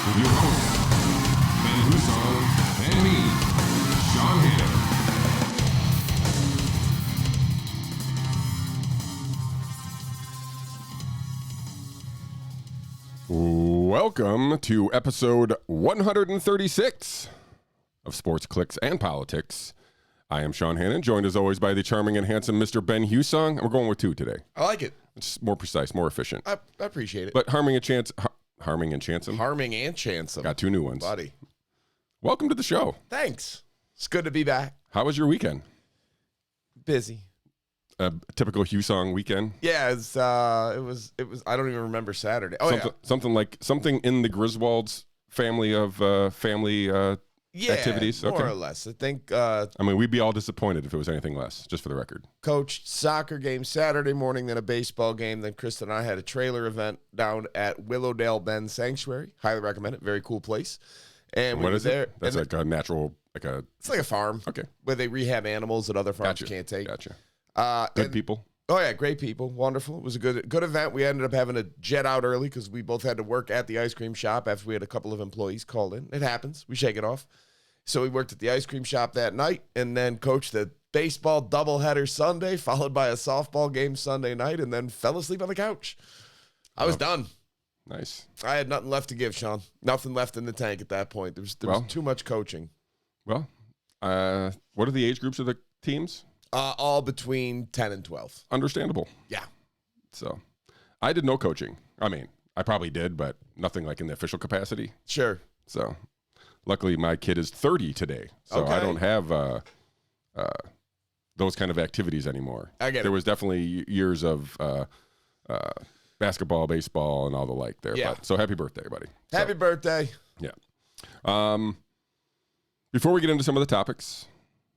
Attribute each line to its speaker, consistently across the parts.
Speaker 1: with your hosts, Ben Hussong and me, Shawn Hannon. Welcome to episode 136 of Sports, Clicks, and Politics. I am Shawn Hannon, joined as always by the charming and handsome Mr. Ben Hussong. We're going with two today.
Speaker 2: I like it.
Speaker 1: It's more precise, more efficient.
Speaker 2: I appreciate it.
Speaker 1: But Harming and Chansum.
Speaker 2: Harming and Chansum.
Speaker 1: Got two new ones.
Speaker 2: Buddy.
Speaker 1: Welcome to the show.
Speaker 2: Thanks. It's good to be back.
Speaker 1: How was your weekend?
Speaker 2: Busy.
Speaker 1: A typical Hussong weekend?
Speaker 2: Yeah, it was, I don't even remember Saturday. Oh,
Speaker 1: Something in the Griswolds family of activities?
Speaker 2: More
Speaker 1: Okay.
Speaker 2: or less. I think
Speaker 1: we'd be all disappointed if it was anything less, just for the record.
Speaker 2: coached soccer game Saturday morning, then a baseball game. Then Kristen and I had a trailer event down at Willowdale Bend Sanctuary. Highly recommend it. Very cool place. And
Speaker 1: What
Speaker 2: we
Speaker 1: is
Speaker 2: were there.
Speaker 1: it? That's like a natural,
Speaker 2: It's like a farm.
Speaker 1: Okay.
Speaker 2: Where they rehab animals that other farms
Speaker 1: Gotcha.
Speaker 2: can't take.
Speaker 1: Gotcha.
Speaker 2: And-
Speaker 1: People.
Speaker 2: Oh, yeah, great people. Wonderful. It was a good event. We ended up having to jet out early because we both had to work at the ice cream shop after we had a couple of employees called in. It happens. We shake it off. So we worked at the ice cream shop that night and then coached the baseball doubleheader Sunday, followed by a softball game Sunday night, and then fell asleep on the couch. I was done.
Speaker 1: Nice.
Speaker 2: I had nothing left to give, Shawn. Nothing left in the tank at that point. There was too much coaching.
Speaker 1: Well, what are the age groups of the teams?
Speaker 2: All between 10 and 12.
Speaker 1: Understandable.
Speaker 2: Yeah.
Speaker 1: So I did no coaching. I probably did, but nothing like in the official capacity.
Speaker 2: Sure.
Speaker 1: So luckily my kid is 30 today. So
Speaker 2: Okay.
Speaker 1: I don't have those kind of activities anymore.
Speaker 2: I get it.
Speaker 1: There was definitely years of basketball, baseball, and all the like there.
Speaker 2: Yeah.
Speaker 1: So happy birthday, buddy.
Speaker 2: Happy birthday.
Speaker 1: Yeah. Before we get into some of the topics,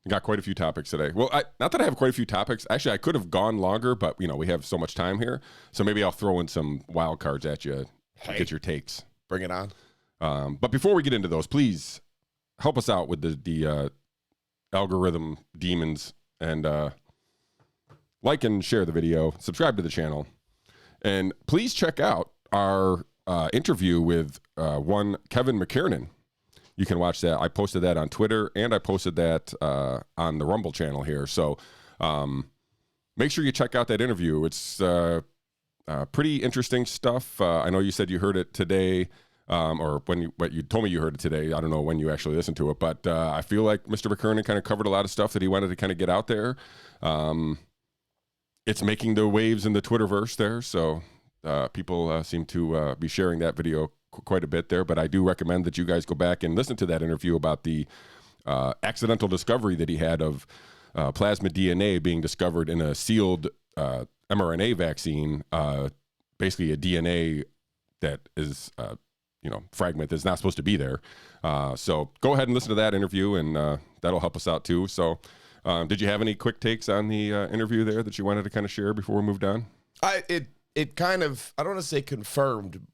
Speaker 1: I got quite a few topics today. Well, not that I have quite a few topics. Actually, I could have gone longer, but we have so much time here. So maybe I'll throw in some wild cards at you to get your takes.
Speaker 2: Bring it on.
Speaker 1: But before we get into those, please help us out with the algorithm demons and like and share the video, subscribe to the channel, and please check out our interview with one Kevin McKiernan. You can watch that. I posted that on Twitter, and I posted that on the Rumble channel here. So make sure you check out that interview. It's pretty interesting stuff. I know you said you heard it today, or what you told me you heard it today. I don't know when you actually listened to it, but I feel like Mr. McKiernan kind of covered a lot of stuff that he wanted to kind of get out there. It's making the waves in the Twitterverse there, so people seem to be sharing that video quite a bit there, but I do recommend that you guys go back and listen to that interview about the accidental discovery that he had of plasmid DNA being discovered in a sealed mRNA vaccine, basically a DNA that is, fragment that's not supposed to be there. So go ahead and listen to that interview, and that'll help us out too. So did you have any quick takes on the interview there that you wanted to kind of share before we moved on?
Speaker 2: It kind of, I don't want to say confirmed,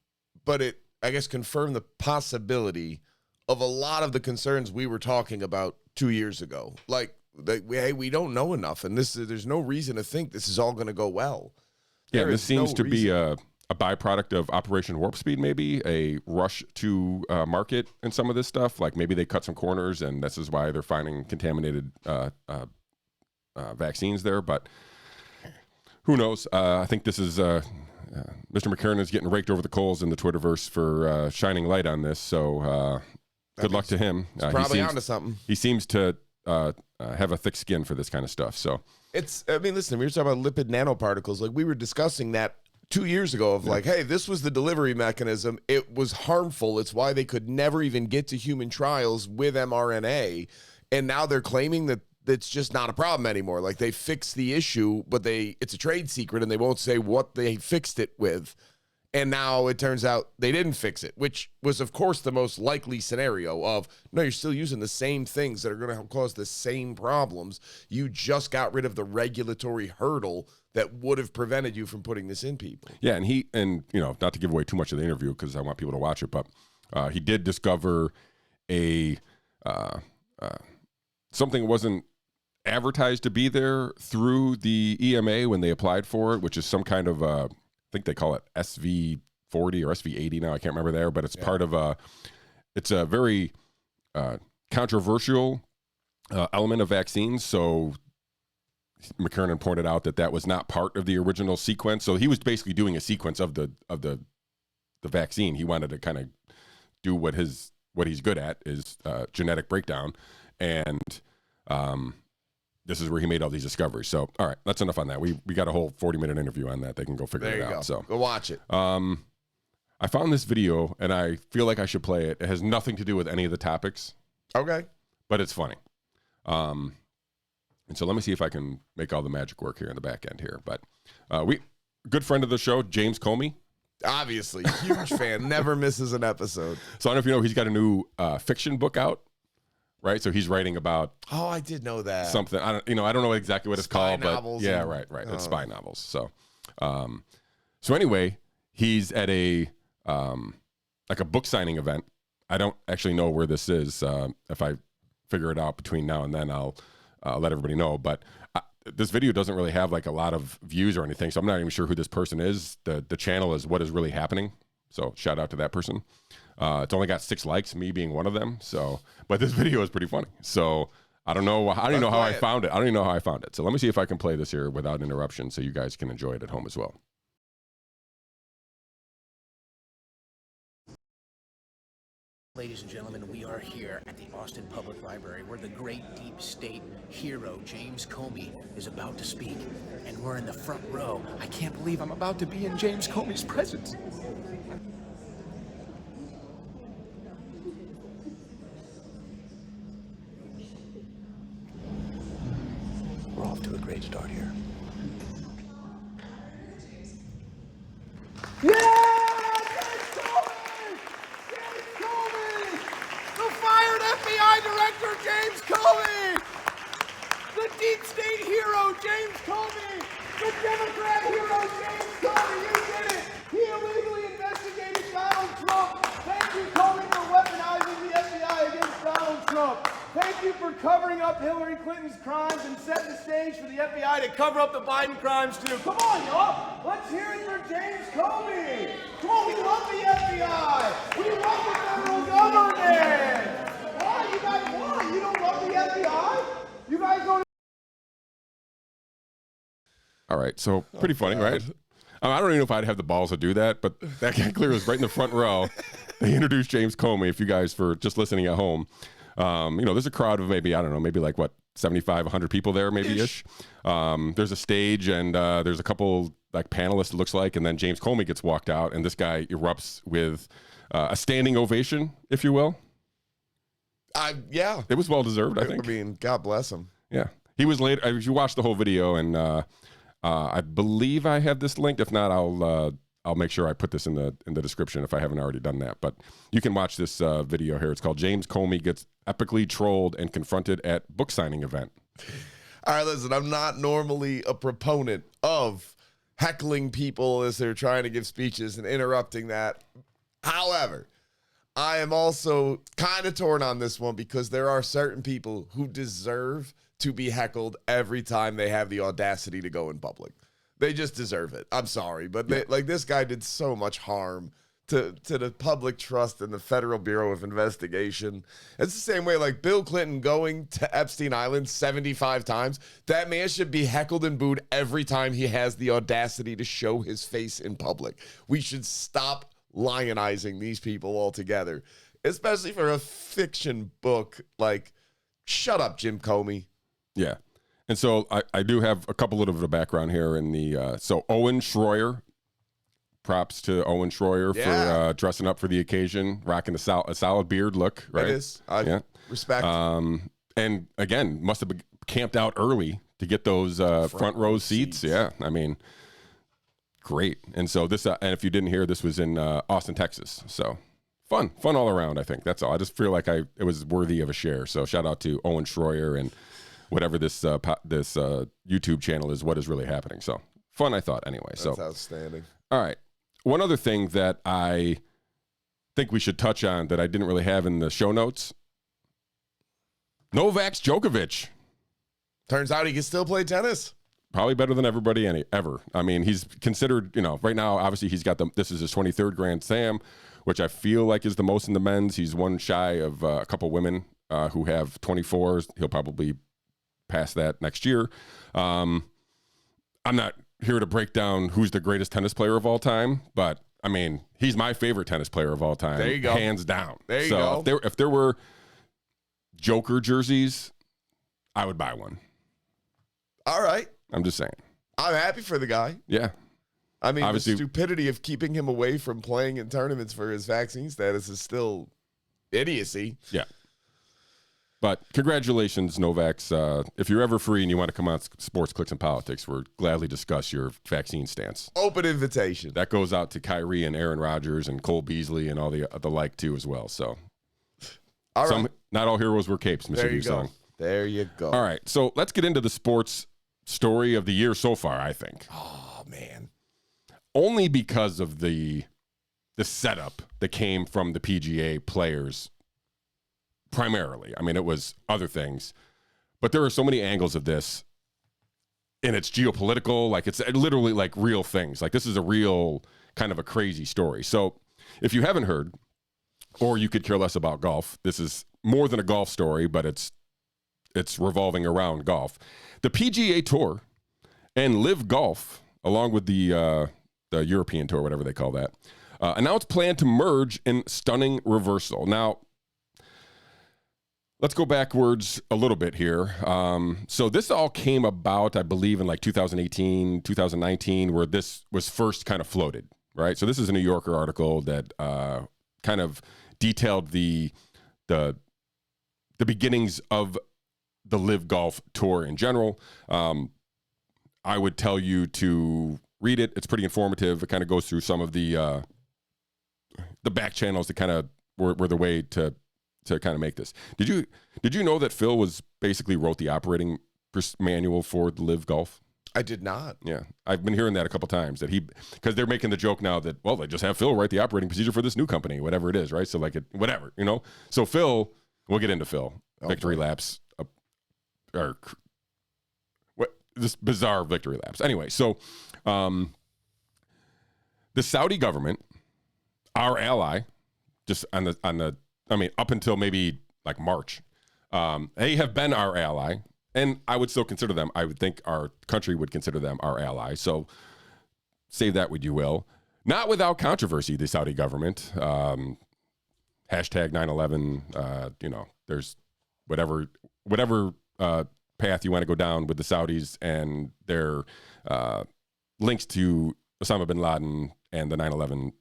Speaker 2: but it, I guess, confirmed the possibility of a lot of the concerns we were talking about 2 years ago. Like we don't know enough, and there's no reason to think this is all going to go well.
Speaker 1: Yeah, this seems to be a byproduct of Operation Warp Speed, maybe a rush to market and some of this stuff. Like maybe they cut some corners, and this is why they're finding contaminated vaccines there. But who knows? I think this is Mr. McKiernan is getting raked over the coals in the Twitterverse for shining light on this. So good luck to him.
Speaker 2: Probably onto something.
Speaker 1: He seems to have a thick skin for this kind of stuff. So
Speaker 2: listen, we were talking about lipid nanoparticles. Like we were discussing that 2 years ago of like, hey, this was the delivery mechanism. It was harmful. It's why they could never even get to human trials with mRNA. And now they're claiming that it's just not a problem anymore. Like they fixed the issue, but it's a trade secret and they won't say what they fixed it with. And now it turns out they didn't fix it, which was, of course, the most likely scenario of, no, you're still using the same things that are going to cause the same problems. You just got rid of the regulatory hurdle that would have prevented you from putting this in people.
Speaker 1: Yeah, and not to give away too much of the interview because I want people to watch it, but he did discover a something that wasn't advertised to be there through the EMA when they applied for it, which is some kind of I think they call it SV SV40 or SV80 now. I can't remember there, but it's part of it's a very controversial element of vaccines. So McKernan pointed out that was not part of the original sequence. So he was basically doing a sequence of the vaccine. He wanted to kind of do what he's good at is genetic breakdown, and this is where he made all these discoveries. So, all right, that's enough on that. We got a whole 40-minute interview on that. They can go figure it out. So
Speaker 2: go watch it.
Speaker 1: I found this video, and I feel like I should play it. It has nothing to do with any of the topics.
Speaker 2: Okay.
Speaker 1: But it's funny. And so let me see if I can make all the magic work here in the back end here. But good friend of the show, James Comey.
Speaker 2: Obviously, huge fan. Never misses an episode.
Speaker 1: So I don't know if you know, he's got a new fiction book out. Right, so he's writing about.
Speaker 2: Oh, I did know that
Speaker 1: something. I don't know exactly what it's called, but yeah, right. It's spy novels. So, so anyway, he's at a like a book signing event. I don't actually know where this is. If I figure it out between now and then, I'll let everybody know. But this video doesn't really have like a lot of views or anything, so I'm not even sure who this person is. The channel is What Is Really Happening. So shout out to that person. It's only got 6 likes, me being one of them. So, but this video is pretty funny. So I don't know. I don't even know how I found it. I don't even know how I found it. So let me see if I can play this here without interruption, so you guys can enjoy it at home as well.
Speaker 3: Ladies and gentlemen, we are here at the Austin Public Library where the great deep state hero James Comey is about to speak. And we're in the front row. I can't believe I'm about to be in James Comey's presence. We're off to a great start here.
Speaker 4: Yeah! FBI Director James Comey, the deep state hero James Comey, the Democrat hero James Comey. You did it. He illegally investigated Donald Trump. Thank you, Comey, for weaponizing the FBI against Donald Trump. Thank you for covering up Hillary Clinton's crimes and setting the stage for the FBI to cover up the Biden crimes too. Come on, y'all. Let's hear it for James Comey. Come on, we love the FBI. We love the federal government. Why? You guys, why? You don't love the FBI? You guys don't.
Speaker 1: All right, so pretty funny, right? I don't even know if I'd have the balls to do that, but that guy clearly was right in the front row. They introduced James Comey. If you guys for just listening at home, there's a crowd of maybe, I don't know, maybe like what, 75, 100 people there, maybe-ish. There's a stage and there's a couple like panelists, it looks like, and then James Comey gets walked out, and this guy erupts with a standing ovation, if you will.
Speaker 2: Yeah.
Speaker 1: It was well-deserved, I think.
Speaker 2: I mean, God bless him.
Speaker 1: Yeah. He was late. If you watch the whole video, and I believe I have this linked. If not, I'll make sure I put this in the description if I haven't already done that. But you can watch this video here. It's called James Comey Gets Epically Trolled and Confronted at Book Signing Event.
Speaker 2: All right, listen, I'm not normally a proponent of heckling people as they're trying to give speeches and interrupting that. However, I am also kind of torn on this one because there are certain people who deserve to be heckled every time they have the audacity to go in public. They just deserve it. I'm sorry, but this guy did so much harm to the public trust in the Federal Bureau of Investigation. It's the same way like Bill Clinton going to Epstein Island 75 times. That man should be heckled and booed every time he has the audacity to show his face in public. We should stop lionizing these people altogether, especially for a fiction book. Like, shut up, Jim Comey.
Speaker 1: Yeah. And so I do have a couple of the background here in the so Owen Schroyer, props to Owen Schroyer for dressing up for the occasion, rocking a solid beard look, right?
Speaker 2: It is. Respect.
Speaker 1: And again, must have been camped out early to get those front row seats. Yeah. I mean, great. And so this, and if you didn't hear, this was in Austin, Texas. So fun all around, I think. That's all. I just feel like it was worthy of a share. So shout out to Owen Schroyer and whatever this YouTube channel is, What Is Really Happening. So fun, I thought, anyway.
Speaker 2: That's outstanding.
Speaker 1: All right. One other thing that I think we should touch on that I didn't really have in the show notes. Novak Djokovic.
Speaker 2: Turns out he can still play tennis.
Speaker 1: probably better than everybody ever. I mean, he's considered, right now, obviously he's got this is his 23rd Grand Slam, which I feel like is the most in the men's. He's one shy of a couple women who have 24s. He'll probably pass that next year. I'm not here to break down who's the greatest tennis player of all time, but I mean, he's my favorite tennis player of all time.
Speaker 2: There you go.
Speaker 1: Hands down.
Speaker 2: There you go.
Speaker 1: If there were Joker jerseys, I would buy one.
Speaker 2: All right.
Speaker 1: I'm just saying.
Speaker 2: I'm happy for the guy.
Speaker 1: Yeah.
Speaker 2: I mean,
Speaker 1: Obviously,
Speaker 2: the stupidity of keeping him away from playing in tournaments for his vaccine status is still idiocy.
Speaker 1: Yeah. But congratulations, Novaks. If you're ever free and you want to come on Sports Clicks and Politics, we'll gladly discuss your vaccine stance.
Speaker 2: Open invitation.
Speaker 1: That goes out to Kyrie and Aaron Rodgers and Cole Beasley and all the like, too, as well. So,
Speaker 2: All right.
Speaker 1: Not all heroes wear capes, Mr.
Speaker 2: There you go.
Speaker 1: Hussong.
Speaker 2: There you go.
Speaker 1: All right. So, let's get into the sports story of the year so far, I think.
Speaker 2: Oh, man.
Speaker 1: Only because of the setup that came from the PGA players primarily. I mean, it was other things. But there are so many angles of this. And it's geopolitical. Like, it's literally like real things. Like, this is a real kind of a crazy story. So, if you haven't heard, or you could care less about golf, this is more than a golf story, but it's revolving around golf. The PGA Tour and LIV Golf, along with the European Tour, whatever they call that, announced plan to merge in stunning reversal. Now, let's go backwards a little bit here. So this all came about, I believe, in like 2018, 2019, where this was first kind of floated, right? So this is a New Yorker article that kind of detailed the beginnings of the LIV Golf Tour in general. I would tell you to read it. It's pretty informative. It kind of goes through some of the back channels that kind of were the way to kind of make this. Did you know that Phil basically wrote the operating manual for the LIV Golf?
Speaker 2: I did not.
Speaker 1: Yeah, I've been hearing that a couple times because they're making the joke now that, well, they just have Phil write the operating procedure for this new company, whatever it is, right? So like whatever. So Phil, we'll get into Phil. Victory laps, or what? This bizarre victory laps. Anyway, so the Saudi government, our ally, just on the up until maybe like March, they have been our ally. And I would still consider them, I would think our country would consider them our ally. So save that what you will. Not without controversy, the Saudi government. Hashtag 9/11, there's whatever path you want to go down with the Saudis and their links to Osama bin Laden and the 9/11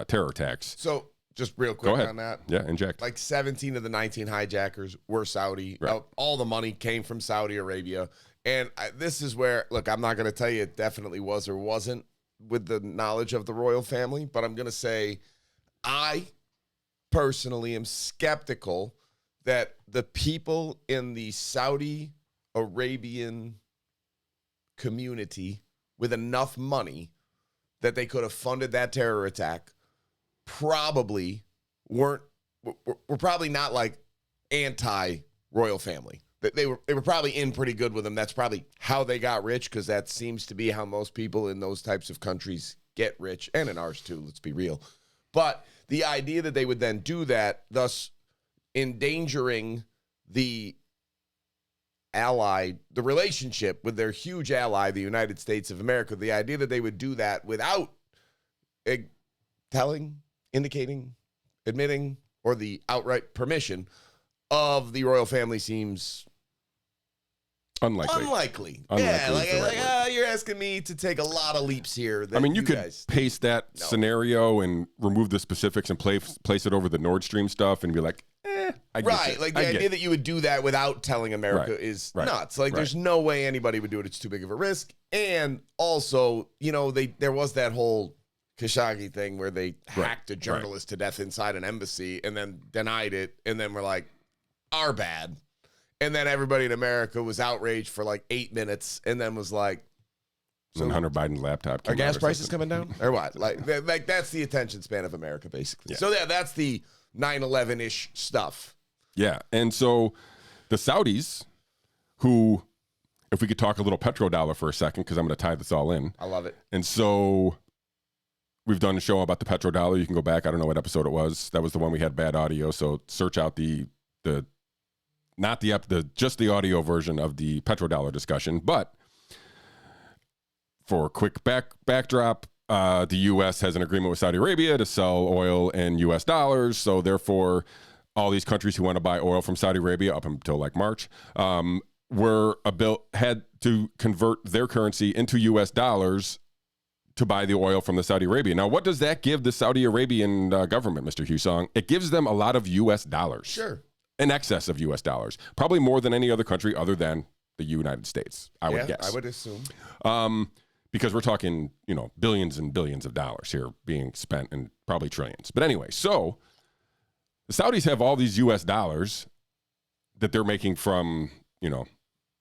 Speaker 1: terror attacks.
Speaker 2: So just real quick on that.
Speaker 1: Yeah, inject.
Speaker 2: Like 17 of the 19 hijackers were Saudi.
Speaker 1: Right.
Speaker 2: All the money came from Saudi Arabia. And this is where, look, I'm not going to tell you it definitely was or wasn't with the knowledge of the royal family, but I'm going to say I personally am skeptical that the people in the Saudi Arabian community with enough money that they could have funded that terror attack probably were probably not like anti-royal family. They were probably in pretty good with them. That's probably how they got rich, because that seems to be how most people in those types of countries get rich, and in ours too, let's be real. But the idea that they would then do that, thus endangering the relationship with their huge ally, the United States of America, the idea that they would do that without indicating, admitting, or the outright permission of the royal family seems unlikely. Yeah, you're asking me to take a lot of leaps here.
Speaker 1: I mean, you could paste that scenario and remove the specifics and place it over the Nord Stream stuff and be like, I get it.
Speaker 2: Like the idea that you would do that without telling America is nuts. Like there's no way anybody would do it. It's too big of a risk. And also, there was that whole Khashoggi thing where they hacked a journalist to death inside an embassy and then denied it. And then were like, our bad. And then everybody in America was outraged for like 8 minutes and then was like,
Speaker 1: so Hunter Biden's laptop.
Speaker 2: Are gas prices coming down or what? Like that's the attention span of America, basically. Yeah. So that's the 9/11-ish stuff.
Speaker 1: Yeah. And so the Saudis, who if we could talk a little petrodollar for a second, because I'm going to tie this all in.
Speaker 2: I love it.
Speaker 1: And so we've done a show about the petrodollar. You can go back. I don't know what episode it was. That was the one we had bad audio. So search out just the audio version of the petrodollar discussion. But for a quick backdrop, the U.S. has an agreement with Saudi Arabia to sell oil in U.S. dollars. So therefore, all these countries who want to buy oil from Saudi Arabia up until like March had to convert their currency into U.S. dollars to buy the oil from the Saudi Arabia. Now, what does that give the Saudi Arabian government, Mr. Hussong? It gives them a lot of U.S. dollars.
Speaker 2: Sure.
Speaker 1: In excess of U.S. dollars. Probably more than any other country other than the United States, I would guess.
Speaker 2: I would assume.
Speaker 1: Because we're talking, billions and billions of dollars here being spent, and probably trillions. But anyway, so the Saudis have all these U.S. dollars that they're making from,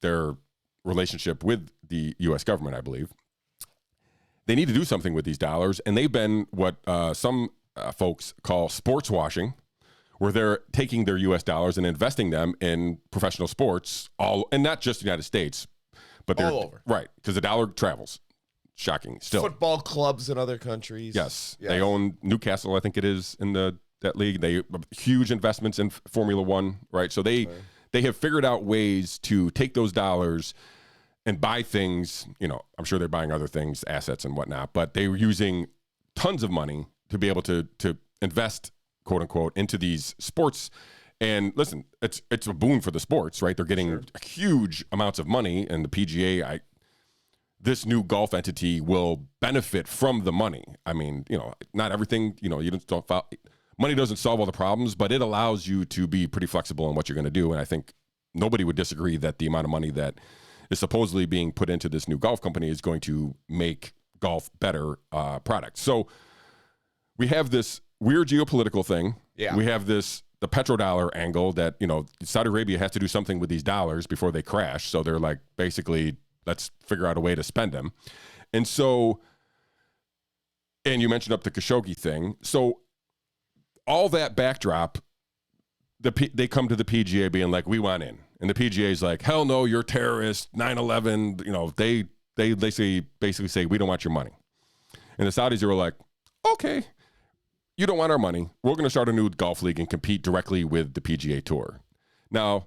Speaker 1: their relationship with the U.S. government, I believe. They need to do something with these dollars, and they've been what some folks call sports washing, where they're taking their U.S. dollars and investing them in professional sports, and not just the United States, but they're
Speaker 2: all over.
Speaker 1: Right, because the dollar travels. Shocking, still.
Speaker 2: Football clubs in other countries.
Speaker 1: Yes, they own Newcastle, I think it is, in that league. They huge investments in Formula One, right? So they have figured out ways to take those dollars and buy things. I'm sure they're buying other things, assets and whatnot, but they're using tons of money to be able to invest, quote unquote, into these sports. And listen, it's a boon for the sports, right? They're getting huge amounts of money, and the PGA, this new golf entity will benefit from the money. I mean, not everything, money doesn't solve all the problems, but it allows you to be pretty flexible in what you're going to do. And I think nobody would disagree that the amount of money that is supposedly being put into this new golf company is going to make golf better product. So we have this weird geopolitical thing.
Speaker 2: Yeah.
Speaker 1: We have the petrodollar angle that, Saudi Arabia has to do something with these dollars before they crash. So they're like, basically, let's figure out a way to spend them. And so, and you mentioned up the Khashoggi thing. So all that backdrop, they come to the PGA being like, we want in. And the PGA is like, hell no, you're terrorists, 9/11. They basically say, we don't want your money. And the Saudis are like, okay, you don't want our money. We're going to start a new golf league and compete directly with the PGA Tour. Now,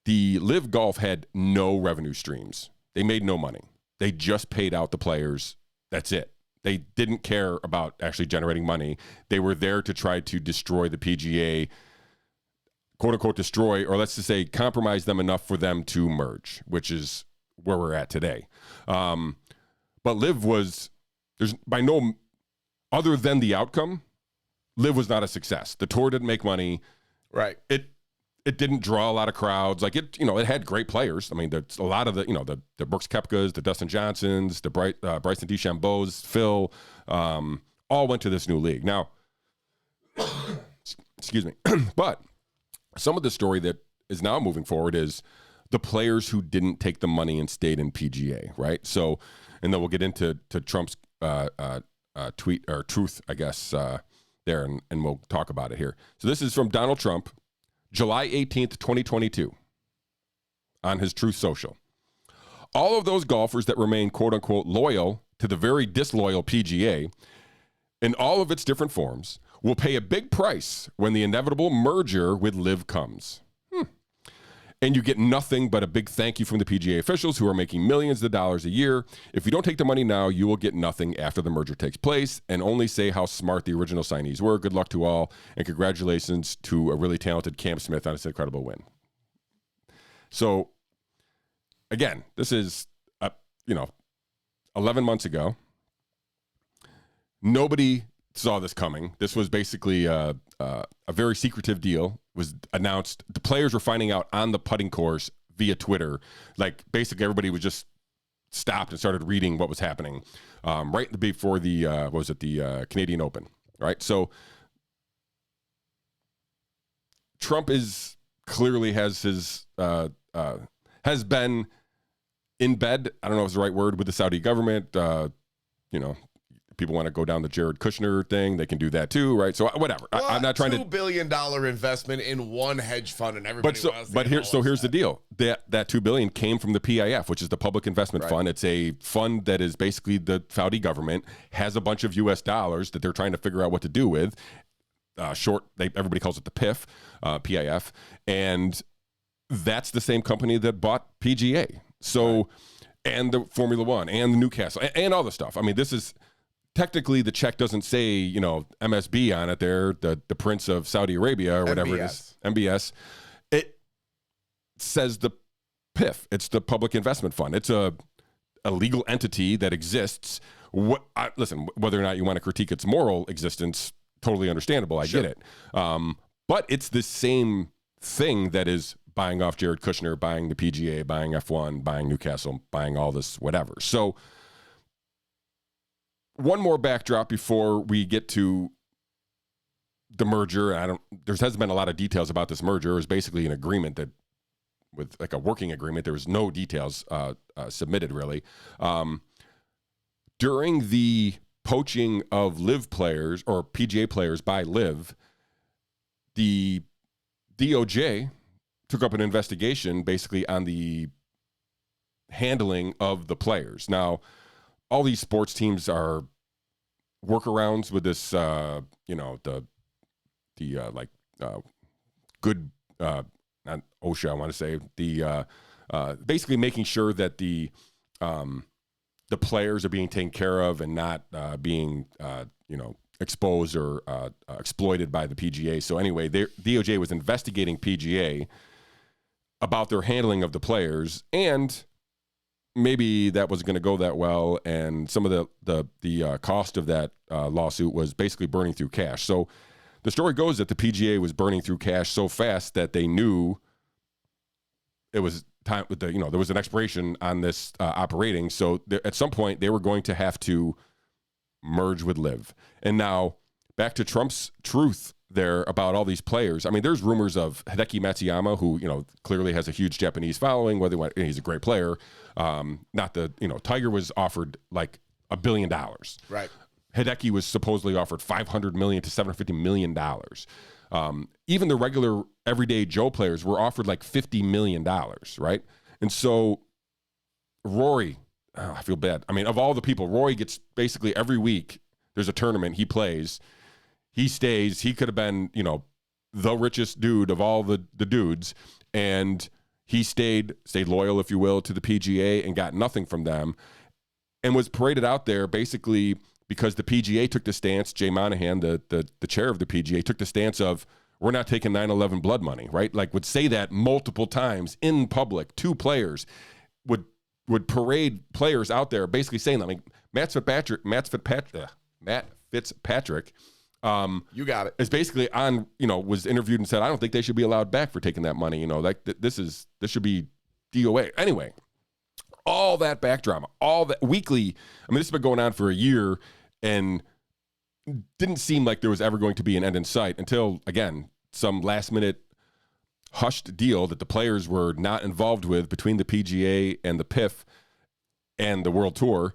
Speaker 1: the LIV Golf had no revenue streams. They made no money. They just paid out the players. That's it. They didn't care about actually generating money. They were there to try to destroy the PGA, quote unquote, destroy, or let's just say compromise them enough for them to merge, which is where we're at today. But LIV there's by no, other than the outcome, LIV was not a success. The tour didn't make money.
Speaker 2: Right.
Speaker 1: It didn't draw a lot of crowds. Like it had great players. I mean, there's a lot of the Brooks Koepkas, the Dustin Johnsons, the Bryson DeChambeau's, Phil, all went to this new league. Now, excuse me, but some of the story that is now moving forward is the players who didn't take the money and stayed in PGA, right? So, and then we'll get into Trump's tweet or truth, I guess, there, and we'll talk about it here. So this is from Donald Trump, July 18th, 2022, on his Truth Social. All of those golfers that remain, quote unquote, loyal to the very disloyal PGA in all of its different forms will pay a big price when the inevitable merger with LIV comes. And you get nothing but a big thank you from the PGA officials who are making millions of dollars a year. If you don't take the money now, you will get nothing after the merger takes place, and only say how smart the original signees were. Good luck to all, and congratulations to a really talented Cam Smith on this incredible win. So, again, this is, 11 months ago. Nobody saw this coming. This was basically a very secretive deal. Was announced. The players were finding out on the putting course via Twitter. Like, basically everybody was just stopped and started reading what was happening right before the Canadian Open, right? So Trump is clearly has been in bed, I don't know if it's the right word, with the Saudi government. people want to go down the Jared Kushner thing, they can do that too, right? So whatever. I'm not trying to
Speaker 2: $2 billion investment in one hedge fund, and everybody.
Speaker 1: Here's the deal. That $2 billion came from the PIF, which is the Public Investment Fund. It's a fund that is basically the Saudi government has a bunch of U.S. dollars that they're trying to figure out what to do with. Everybody calls it the PIF, PIF, and that's the same company that bought PGA. So, and the Formula One, and the Newcastle, and all the stuff. I mean, this is technically the check doesn't say MSB on it. There, the Prince of Saudi Arabia or whatever it is, MBS. It says the PIF. It's the Public Investment Fund. It's a legal entity that exists. Listen, whether or not you want to critique its moral existence, totally understandable. I get it. But it's the same thing that is buying off Jared Kushner, buying the PGA, buying F1, buying Newcastle, buying all this, whatever. So one more backdrop before we get to the merger. There hasn't been a lot of details about this merger. It was basically an agreement with like a working agreement. There was no details submitted really. During the poaching of LIV players or PGA players by LIV, the DOJ took up an investigation basically on the handling of the players. Now, all these sports teams are workarounds with this, good, not OSHA, I want to say, basically making sure that the players are being taken care of and not being, exposed or exploited by the PGA. So anyway, DOJ was investigating PGA about their handling of the players, and maybe that wasn't going to go that well, and some of the cost of that lawsuit was basically burning through cash. So the story goes that the PGA was burning through cash so fast that they knew it was time. There was an expiration on this operating. So at some point they were going to have to merge with LIV. And now back to Trump's truth there about all these players. I mean, there's rumors of Hideki Matsuyama, who, clearly has a huge Japanese following, he's a great player. Tiger was offered like $1 billion.
Speaker 2: Right.
Speaker 1: Hideki was supposedly offered $500 million to $750 million. Even the regular everyday Joe players were offered like $50 million, right? And so Rory, I feel bad. I mean, of all the people, Rory gets basically every week, there's a tournament, he plays. He stays. He could have been, the richest dude of all the dudes, and he stayed loyal, if you will, to the PGA and got nothing from them, and was paraded out there basically because the PGA took the stance. Jay Monahan, the chair of the PGA, took the stance of, we're not taking 9/11 blood money, right? Like would say that multiple times in public. Two players would parade players out there basically saying that. I mean, Matt Fitzpatrick.
Speaker 2: You got it.
Speaker 1: Is basically was interviewed and said, I don't think they should be allowed back for taking that money. This should be DOA. Anyway, all that backdrop, all that weekly. I mean, this has been going on for a year and didn't seem like there was ever going to be an end in sight until, again, some last minute hushed deal that the players were not involved with between the PGA and the PIF and the World Tour.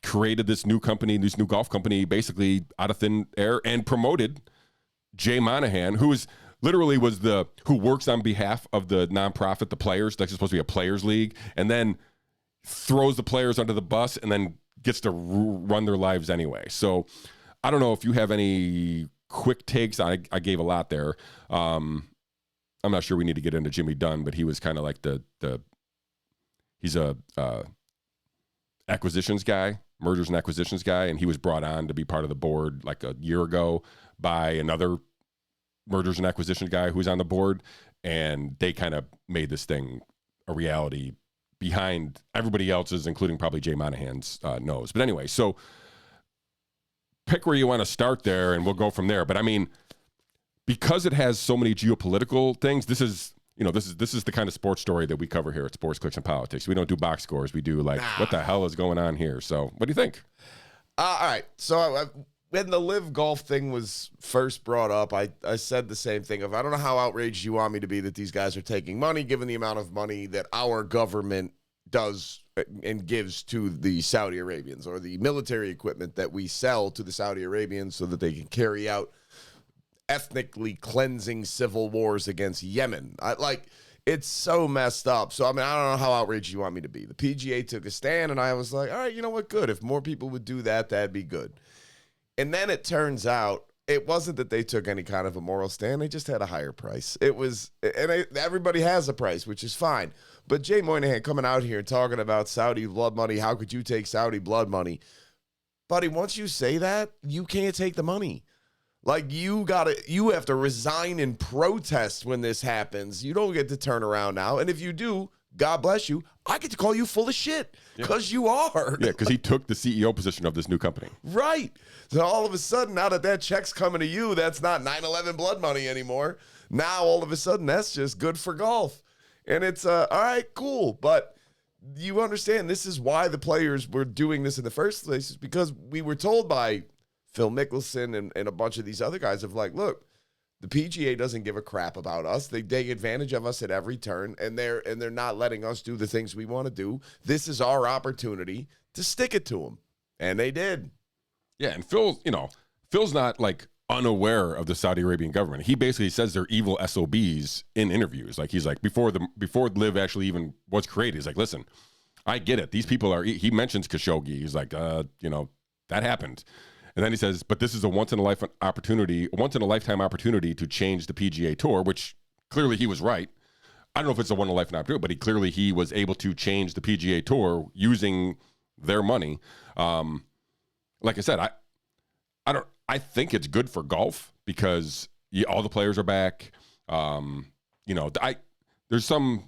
Speaker 1: Created this new golf company, basically out of thin air, and promoted Jay Monahan, who works on behalf of the nonprofit, the players. That's supposed to be a players league, and then throws the players under the bus, and then gets to run their lives anyway. So I don't know if you have any quick takes. I gave a lot there. I'm not sure we need to get into Jimmy Dunn, but he was kind of like he's a acquisitions guy. Mergers and acquisitions guy, and he was brought on to be part of the board like a year ago by another mergers and acquisition guy who's on the board, and they kind of made this thing a reality behind everybody else's, including probably Jay Monahan's nose. But anyway, so pick where you want to start there, and we'll go from there. But I mean, because it has so many geopolitical things, this is the kind of sports story that we cover here at Sports Clicks and Politics. We don't do box scores. We do what the hell is going on here? So what do you think?
Speaker 2: All right. So when the LIV golf thing was first brought up, I said the same thing of, I don't know how outraged you want me to be that these guys are taking money, given the amount of money that our government does and gives to the Saudi Arabians, or the military equipment that we sell to the Saudi Arabians so that they can carry out ethnically cleansing civil wars against Yemen. It's so messed up. So, I mean, I don't know how outraged you want me to be. The PGA took a stand, and I was like, all right, you know what? Good. If more people would do that, that'd be good. And then it turns out it wasn't that they took any kind of a moral stand. They just had a higher price. It was, and everybody has a price, which is fine. But Jay Moynihan coming out here talking about Saudi blood money, how could you take Saudi blood money? Buddy, once you say that, you can't take the money. Like, you have to resign and protest when this happens. You don't get to turn around now. And if you do, God bless you, I get to call you full of shit because you are.
Speaker 1: Yeah, because he took the CEO position of this new company.
Speaker 2: Right. So all of a sudden, now that check's coming to you, that's not 9/11 blood money anymore. Now, all of a sudden, that's just good for golf. And it's, all right, cool. But you understand this is why the players were doing this in the first place, is because we were told by Phil Mickelson and a bunch of these other guys of like, look, the PGA doesn't give a crap about us. They take advantage of us at every turn, and they're not letting us do the things we want to do. This is our opportunity to stick it to them, and they did.
Speaker 1: Yeah, and Phil's not like unaware of the Saudi Arabian government. He basically says they're evil SOBs in interviews. Like, he's like, before LIV actually even was created, he's like, listen, I get it. These people are. He mentions Khashoggi. He's like, that happened. And then he says, but this is a once in a lifetime opportunity to change the PGA Tour, which clearly he was right. I don't know if it's a one in a lifetime opportunity, but he was able to change the PGA Tour using their money. Like I said, I think it's good for golf because all the players are back. There's some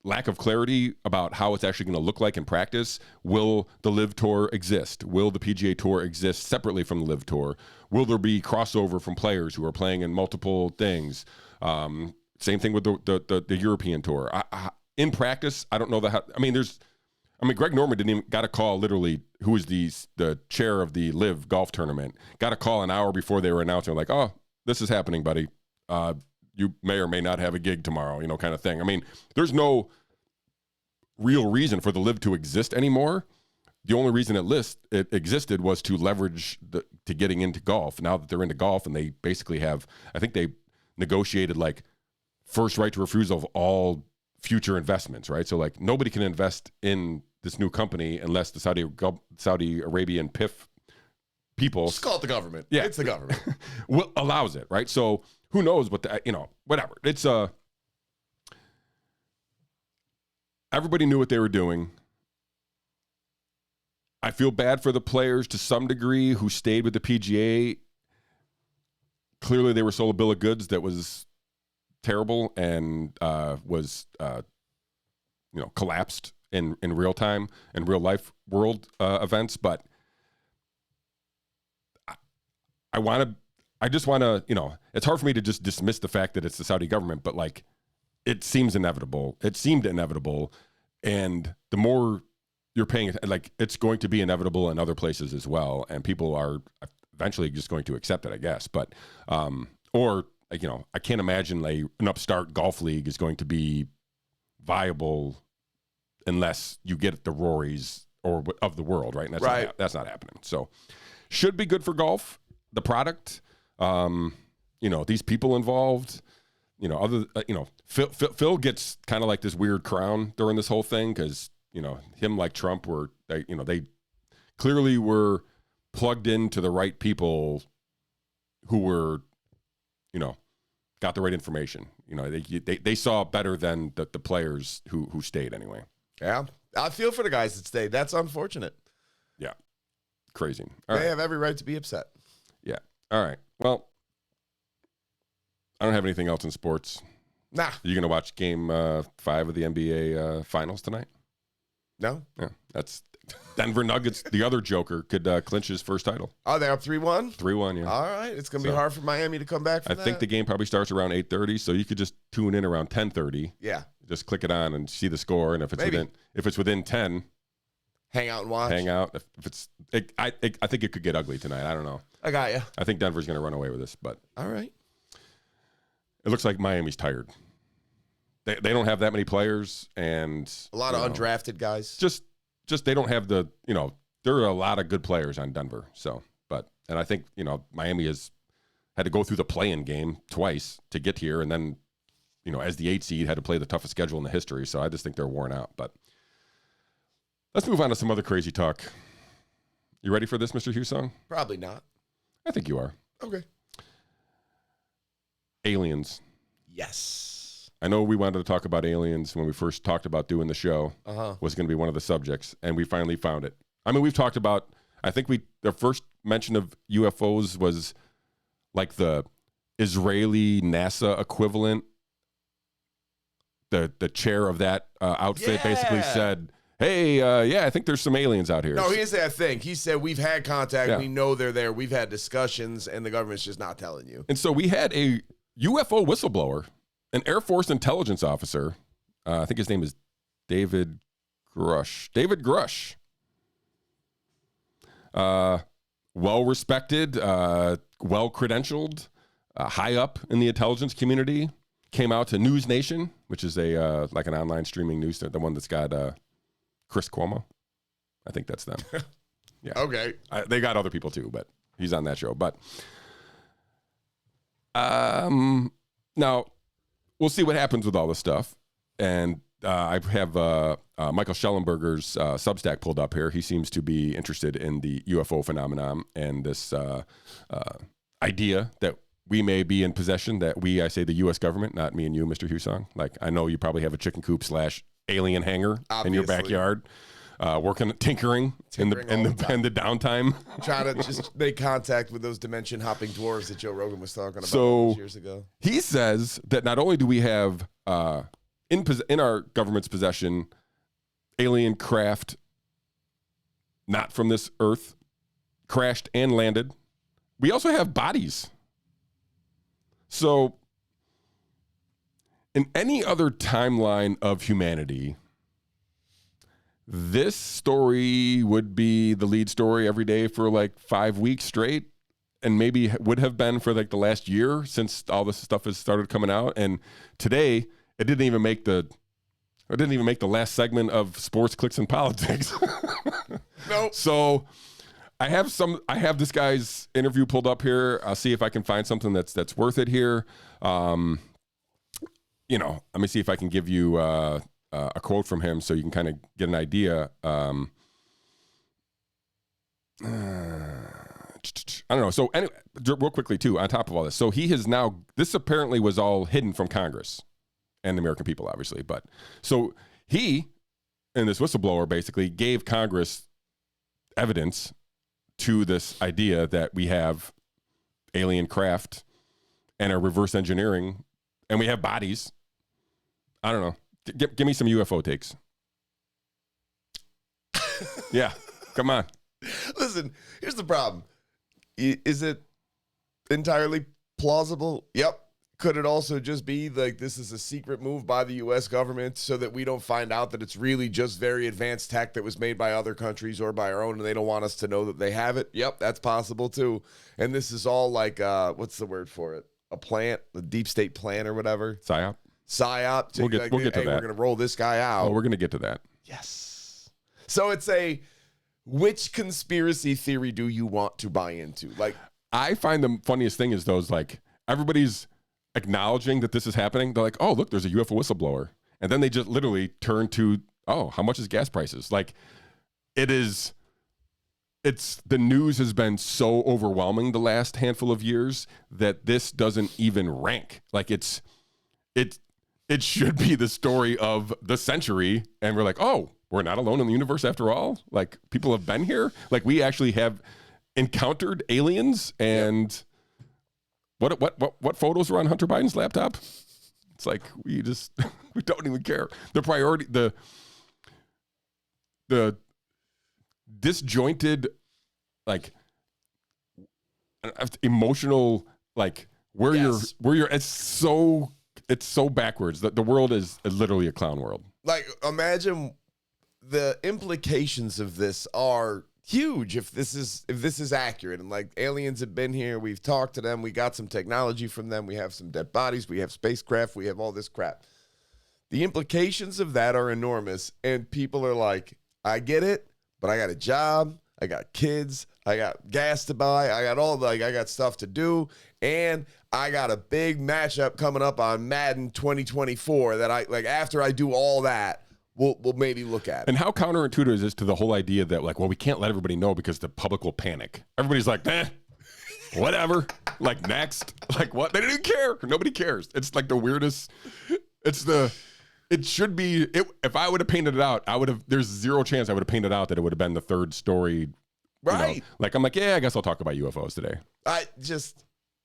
Speaker 1: lack of clarity about how it's actually going to look like in practice. Will the LIV Tour exist? Will the PGA Tour exist separately from the LIV Tour? Will there be crossover from players who are playing in multiple things? Same thing with the European Tour. In practice, I don't know Greg Norman didn't even got a call, literally, who is the chair of the LIV golf tournament, got a call an hour before they were announcing, like, oh, this is happening, buddy. You may or may not have a gig tomorrow, kind of thing. I mean, there's no real reason for the LIV to exist anymore. The only reason it existed was to leverage to getting into golf. Now that they're into golf, and they basically have, I think they negotiated like first right to refusal of all future investments, right? So like nobody can invest in this new company unless the Saudi Arabian PIF people.
Speaker 2: Just call it the government.
Speaker 1: Yeah,
Speaker 2: it's the government.
Speaker 1: allows it, right? So who knows what whatever. It's everybody knew what they were doing. I feel bad for the players to some degree who stayed with the PGA. Clearly, they were sold a bill of goods that was terrible and was collapsed in real time in real life world events. But I just want to, it's hard for me to just dismiss the fact that it's the Saudi government, but like, it seems inevitable. It seemed inevitable. And the more you're paying, like, it's going to be inevitable in other places as well. And people are eventually just going to accept it, I guess. But, I can't imagine an upstart golf league is going to be viable unless you get the Rorys of the world, right? And that's not happening. So should be good for golf, the product, these people involved, Phil gets kind of like this weird crown during this whole thing because, him like Trump they clearly were plugged into the right people who were, got the right information. They saw better than the players who stayed anyway.
Speaker 2: Yeah. I feel for the guys that stayed. That's unfortunate.
Speaker 1: Yeah. Crazy.
Speaker 2: They have every right to be upset.
Speaker 1: Yeah. All right. Well, I don't have anything else in sports.
Speaker 2: Nah.
Speaker 1: Are you going to watch game 5 of the NBA finals tonight?
Speaker 2: No.
Speaker 1: Yeah. That's Denver Nuggets. The other Joker could clinch his first title.
Speaker 2: Oh, they're up 3-1?
Speaker 1: 3-1, yeah.
Speaker 2: All right. It's going to be hard for Miami to come back from
Speaker 1: I think the game probably starts around 8:30, so you could just tune in around 10:30.
Speaker 2: Yeah.
Speaker 1: Just click it on and see the score, and if it's within 10,
Speaker 2: hang out and watch.
Speaker 1: Hang out. I think it could get ugly tonight. I don't know.
Speaker 2: I got you.
Speaker 1: I think Denver's going to run away with this, but
Speaker 2: all right.
Speaker 1: It looks like Miami's tired. they don't have that many players, and
Speaker 2: a lot of undrafted guys.
Speaker 1: Just they don't have the, there are a lot of good players on Denver. So, and I think, Miami has had to go through the play-in game twice to get here, and then, as the 8 seed, had to play the toughest schedule in the history. So I just think they're worn out. But let's move on to some other crazy talk. You ready for this, Mr. Hussong?
Speaker 2: Probably not.
Speaker 1: I think you are.
Speaker 2: Okay.
Speaker 1: Aliens.
Speaker 2: Yes.
Speaker 1: I know we wanted to talk about aliens when we first talked about doing the show. Was going to be one of the subjects, and we finally found it. I mean, we've talked about, I think the first mention of UFOs was like the Israeli NASA equivalent. The chair of that outfit basically said, hey, I think there's some aliens out here.
Speaker 2: No, he didn't say I think. He said we've had contact. Yeah. We know they're there. We've had discussions, and the government's just not telling you.
Speaker 1: And so we had a UFO whistleblower, an Air Force intelligence officer. I think his name is David Grush. David Grush. Well-respected, well-credentialed, high up in the intelligence community. Came out to News Nation, which is a like an online streaming news, the one that's got Chris Cuomo. I think that's them. Yeah.
Speaker 2: Okay.
Speaker 1: They got other people too, but he's on that show. But now we'll see what happens with all this stuff. And I have Michael Schellenberger's Substack pulled up here. He seems to be interested in the UFO phenomenon and this idea that we may be in possession, that I say the U.S. government, not me and you, Mr. Hussong. Like, I know you probably have a chicken coop / alien hangar in your backyard, tinkering in the downtime.
Speaker 2: Trying to just make contact with those dimension hopping dwarves that Joe Rogan was talking about years ago.
Speaker 1: He says that not only do we have in our government's possession alien craft not from this earth, crashed and landed, we also have bodies. So, in any other timeline of humanity, this story would be the lead story every day for like 5 weeks straight, and maybe would have been for like the last year since all this stuff has started coming out. And today, it didn't even make the last segment of Sports, Clicks, and Politics.
Speaker 2: Nope.
Speaker 1: So I have this guy's interview pulled up here. I'll see if I can find something that's worth it here. Let me see if I can give you a quote from him so you can kind of get an idea. I don't know. So anyway, real quickly too, on top of all this, so he has now, this apparently was all hidden from Congress and the American people, obviously. But so he, and this whistleblower basically gave Congress evidence to this idea that we have alien craft and are reverse engineering, and we have bodies. I don't know. Give me some UFO takes. Yeah, come on.
Speaker 2: Listen, here's the problem. Is it entirely plausible? Yep. Could it also just be like this is a secret move by the U.S. government so that we don't find out that it's really just very advanced tech that was made by other countries or by our own, and they don't want us to know that they have it? Yep, that's possible too. And this is all like, what's the word for it? A plant, a deep state plan or whatever?
Speaker 1: PSYOP.
Speaker 2: PSYOP.
Speaker 1: We'll get to that.
Speaker 2: We're going to roll this guy out.
Speaker 1: Oh, we're going to get to that.
Speaker 2: Yes. So it's which conspiracy theory do you want to buy into? Like,
Speaker 1: I find the funniest thing is those, like, everybody's acknowledging that this is happening. They're like, oh, look, there's a UFO whistleblower. And then they just literally turn to, oh, how much is gas prices? Like, the news has been so overwhelming the last handful of years that this doesn't even rank. Like, it should be the story of the century. And we're like, oh, we're not alone in the universe after all. Like, people have been here. Like, we actually have encountered aliens. And what photos are on Hunter Biden's laptop? It's like, we don't even care. The priority, the disjointed, like, emotional, like, where you're, it's so backwards that the world is literally a clown world.
Speaker 2: Like, imagine the implications of this are huge if this is accurate. And like, aliens have been here, we've talked to them, we got some technology from them, we have some dead bodies, we have spacecraft, we have all this crap. The implications of that are enormous, and people are like, I get it, but I got a job, I got kids, I got gas to buy, I got stuff to do, and I got a big matchup coming up on Madden 2024 that after I do all that, we'll maybe look at.
Speaker 1: And how counterintuitive is this to the whole idea that like, well, we can't let everybody know because the public will panic. Everybody's like, whatever. Like next, like what? They didn't care. Nobody cares. It's like the weirdest. It should be. If I would have painted it out, there's zero chance I would have painted out that it would have been the third story.
Speaker 2: Right.
Speaker 1: You know? Like I'm like, yeah, I guess I'll talk about UFOs today.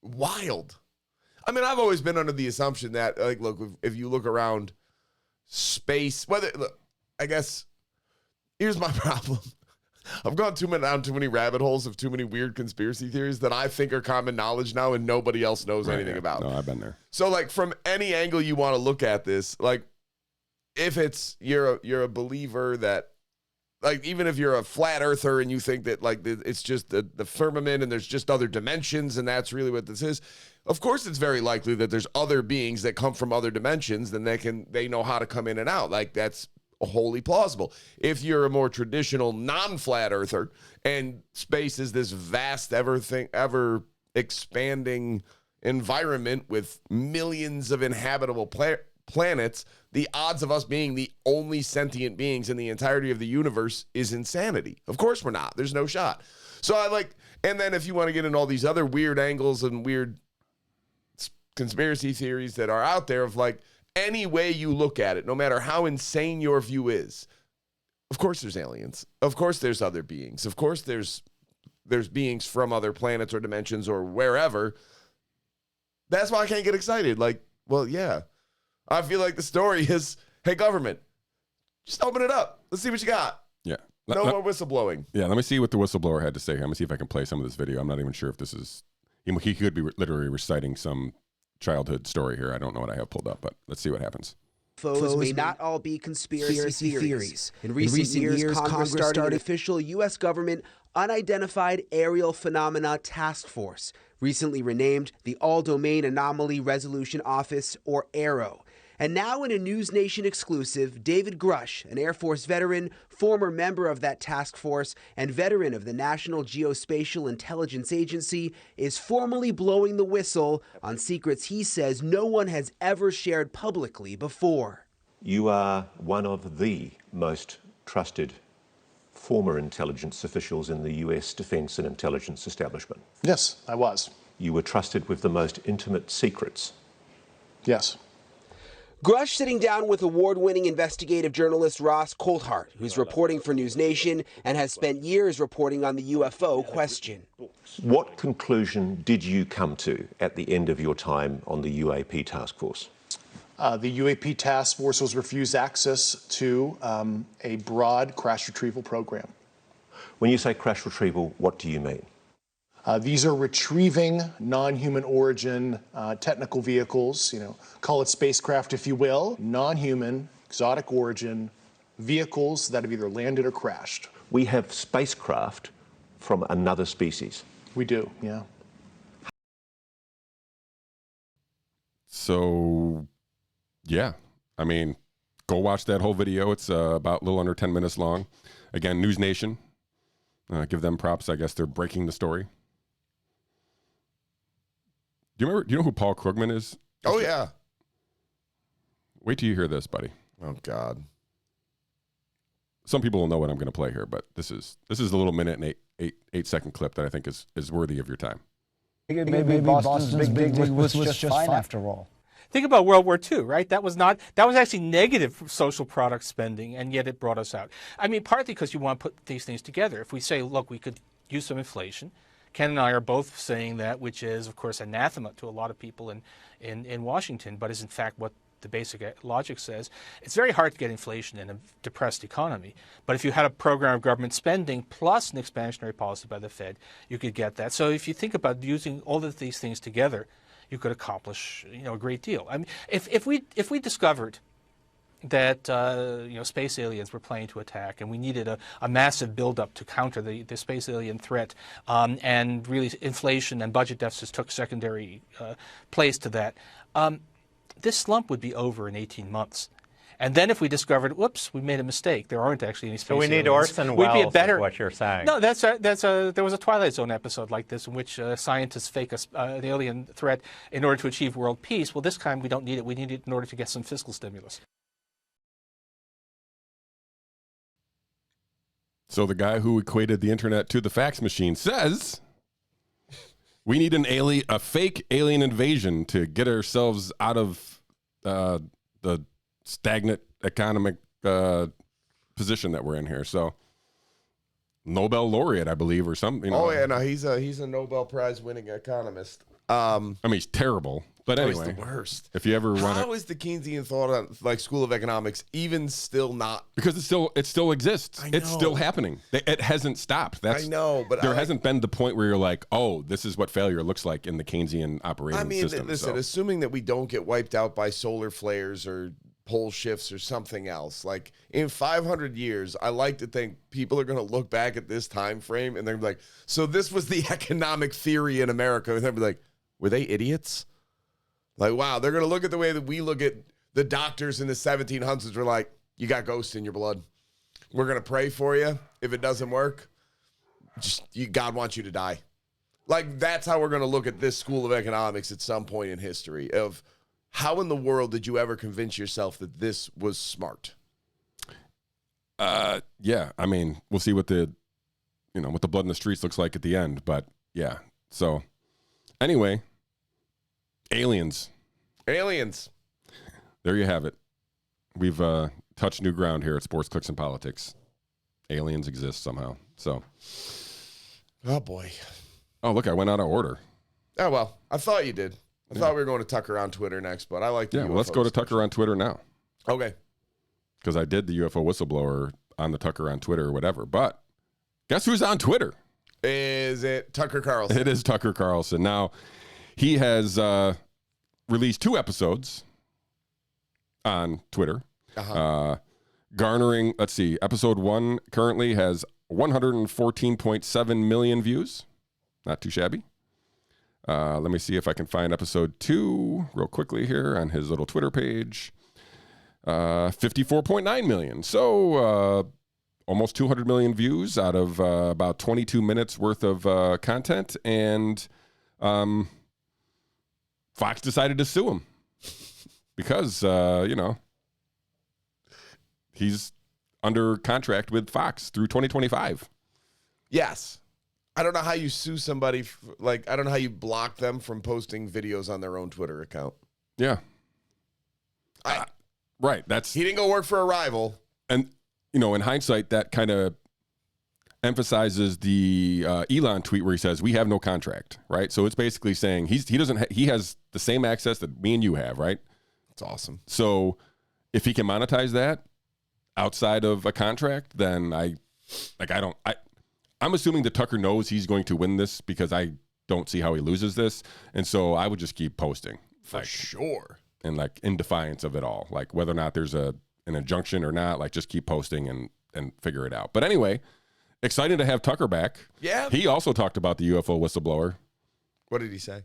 Speaker 2: Wild. I mean, I've always been under the assumption that, like, look, if you look around space, I guess, here's my problem. I've gone down too many rabbit holes of too many weird conspiracy theories that I think are common knowledge now and nobody else knows anything about.
Speaker 1: No, I've been there.
Speaker 2: So, like, from any angle you want to look at this, like, if it's you're a believer that, like, even if you're a flat earther and you think that, like, it's just the firmament and there's just other dimensions and that's really what this is, of course it's very likely that there's other beings that come from other dimensions, then they know how to come in and out. Like, that's wholly plausible. If you're a more traditional non-flat earther and space is this vast ever expanding environment with millions of inhabitable planets, the odds of us being the only sentient beings in the entirety of the universe is insanity. Of course we're not. There's no shot. So and then if you want to get in all these other weird angles and weird conspiracy theories that are out there of, like, any way you look at it, no matter how insane your view is, of course there's aliens. Of course there's other beings. Of course there's beings from other planets or dimensions or wherever. That's why I can't get excited. Like, well, yeah. I feel like the story is, hey, government, just open it up. Let's see what you got.
Speaker 1: Yeah.
Speaker 2: No more whistleblowing.
Speaker 1: Yeah, let me see what the whistleblower had to say. I'm going to see if I can play some of this video. I'm not even sure if this is... He could be literally reciting some childhood story here. I don't know what I have pulled up, but let's see what happens.
Speaker 5: UFOs may not all be conspiracy theories. In recent years, Congress started an official U.S. government unidentified aerial phenomena task force, recently renamed the All-Domain Anomaly Resolution Office, or AARO. And now in a News Nation exclusive, David Grush, an Air Force veteran, former member of that task force, and veteran of the National Geospatial Intelligence Agency, is formally blowing the whistle on secrets he says no one has ever shared publicly before.
Speaker 6: You are one of the most trusted former intelligence officials in the U.S. defense and intelligence establishment.
Speaker 7: Yes, I was.
Speaker 6: You were trusted with the most intimate secrets.
Speaker 7: Yes.
Speaker 5: Grush sitting down with award-winning investigative journalist Ross Coulthart, who's reporting for News Nation and has spent years reporting on the UFO question.
Speaker 6: What conclusion did you come to at the end of your time on the UAP task force?
Speaker 7: The UAP task force was refused access to a broad crash retrieval program.
Speaker 6: When you say crash retrieval, what do you mean?
Speaker 7: These are retrieving non-human origin technical vehicles, call it spacecraft if you will, non-human, exotic origin vehicles that have either landed or crashed.
Speaker 6: We have spacecraft from another species.
Speaker 7: We do, yeah.
Speaker 1: So, yeah, I mean, go watch that whole video. It's about a little under 10 minutes long. Again, News Nation, give them props. I guess they're breaking the story. Do you know who Paul Krugman is?
Speaker 2: Oh, yeah.
Speaker 1: Wait till you hear this, buddy.
Speaker 2: Oh, God.
Speaker 1: Some people will know what I'm going to play here, but this is a little minute and eight second clip that I think is worthy of your time.
Speaker 8: Maybe Boston's big was just fine after all.
Speaker 9: Think about World War II, right? That was actually negative social product spending, and yet it brought us out. I mean, partly because you want to put these things together. If we say, look, we could use some inflation. Ken and I are both saying that, which is, of course, anathema to a lot of people in Washington, but is in fact what the basic logic says. It's very hard to get inflation in a depressed economy. But if you had a program of government spending plus an expansionary policy by the Fed, you could get that. So if you think about using all of these things together, you could accomplish a great deal. I mean, if we discovered that space aliens were planning to attack, and we needed a massive buildup to counter the space alien threat, and really inflation and budget deficits took secondary place to that. This slump would be over in 18 months. And then if we discovered, whoops, we made a mistake. There aren't actually any space
Speaker 10: So we need
Speaker 9: aliens,
Speaker 10: Orson
Speaker 9: we'd be a
Speaker 10: Welles,
Speaker 9: better,
Speaker 10: is what you're saying.
Speaker 9: No, there was a Twilight Zone episode like this in which scientists fake the alien threat in order to achieve world peace. Well, this time we don't need it. We need it in order to get some fiscal stimulus.
Speaker 1: So the guy who equated the internet to the fax machine says we need a fake alien invasion to get ourselves out of the stagnant economic position that we're in here. So Nobel laureate, I believe, or something.
Speaker 2: Oh yeah, no, he's a Nobel Prize winning economist. I
Speaker 1: mean, he's terrible. But anyway,
Speaker 2: he's the worst.
Speaker 1: If you ever want
Speaker 2: how is the Keynesian thought on like School of Economics even still not?
Speaker 1: Because it still exists. It's still happening. It hasn't stopped.
Speaker 2: I know, but
Speaker 1: there hasn't been the point where you're like, oh, this is what failure looks like in the Keynesian operating system.
Speaker 2: Listen, assuming that we don't get wiped out by solar flares or pole shifts or something else, like in 500 years, I like to think people are going to look back at this time frame and they're like, so this was the economic theory in America, and they'll be like, were they idiots? Like, wow, they're going to look at the way that we look at the doctors in the 1700s. We're like, you got ghosts in your blood. We're going to pray for you. If it doesn't work, God wants you to die. Like, that's how we're going to look at this School of Economics at some point in history of how in the world did you ever convince yourself that this was smart?
Speaker 1: Yeah, I mean, we'll see what the blood in the streets looks like at the end. But, yeah, so anyway. Aliens. There you have it. We've touched new ground here at Sports, Clicks, and Politics. Aliens exist somehow. So.
Speaker 2: Oh, boy.
Speaker 1: Oh, look, I went out of order.
Speaker 2: Oh, well, I thought you did. I thought we were going to Tucker on Twitter next, but I like the UFO
Speaker 1: well, let's go to Tucker on Twitter now.
Speaker 2: Okay.
Speaker 1: Because I did the UFO whistleblower on the Tucker on Twitter or whatever. But guess who's on Twitter?
Speaker 2: Is it Tucker Carlson?
Speaker 1: It is Tucker Carlson. Now, he has released 2 episodes on Twitter, garnering, let's see, episode 1 currently has 114.7 million views. Not too shabby. Let me see if I can find episode 2 real quickly here on his little Twitter page. 54.9 million. So almost 200 million views out of about 22 minutes worth of content. And Fox decided to sue him because, he's under contract with Fox through 2025.
Speaker 2: Yes. I don't know how you sue somebody. I don't know how you block them from posting videos on their own Twitter account.
Speaker 1: Yeah. Right.
Speaker 2: He didn't go work for a rival.
Speaker 1: And, in hindsight, that kind of emphasizes the Elon tweet where he says, we have no contract, right? So it's basically saying he has the same access that me and you have, right?
Speaker 2: That's awesome.
Speaker 1: So if he can monetize that outside of a contract, then I'm assuming that Tucker knows he's going to win this because I don't see how he loses this. And so I would just keep posting.
Speaker 2: For sure.
Speaker 1: And in defiance of it all, whether or not there's an injunction or not, just keep posting and figure it out. But anyway, exciting to have Tucker back.
Speaker 2: Yeah.
Speaker 1: He also talked about the UFO whistleblower.
Speaker 2: What did he say?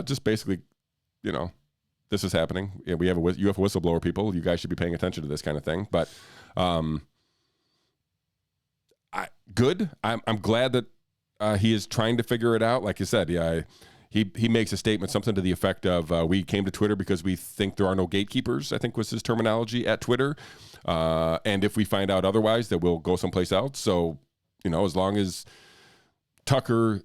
Speaker 1: Just basically, this is happening. Yeah, we have a UFO whistleblower, people. You guys should be paying attention to this kind of thing. But good. I'm glad that he is trying to figure it out. Like you said, yeah, he makes a statement, something to the effect of, we came to Twitter because we think there are no gatekeepers, I think was his terminology at Twitter. And if we find out otherwise, that we'll go someplace else. So, as long as Tucker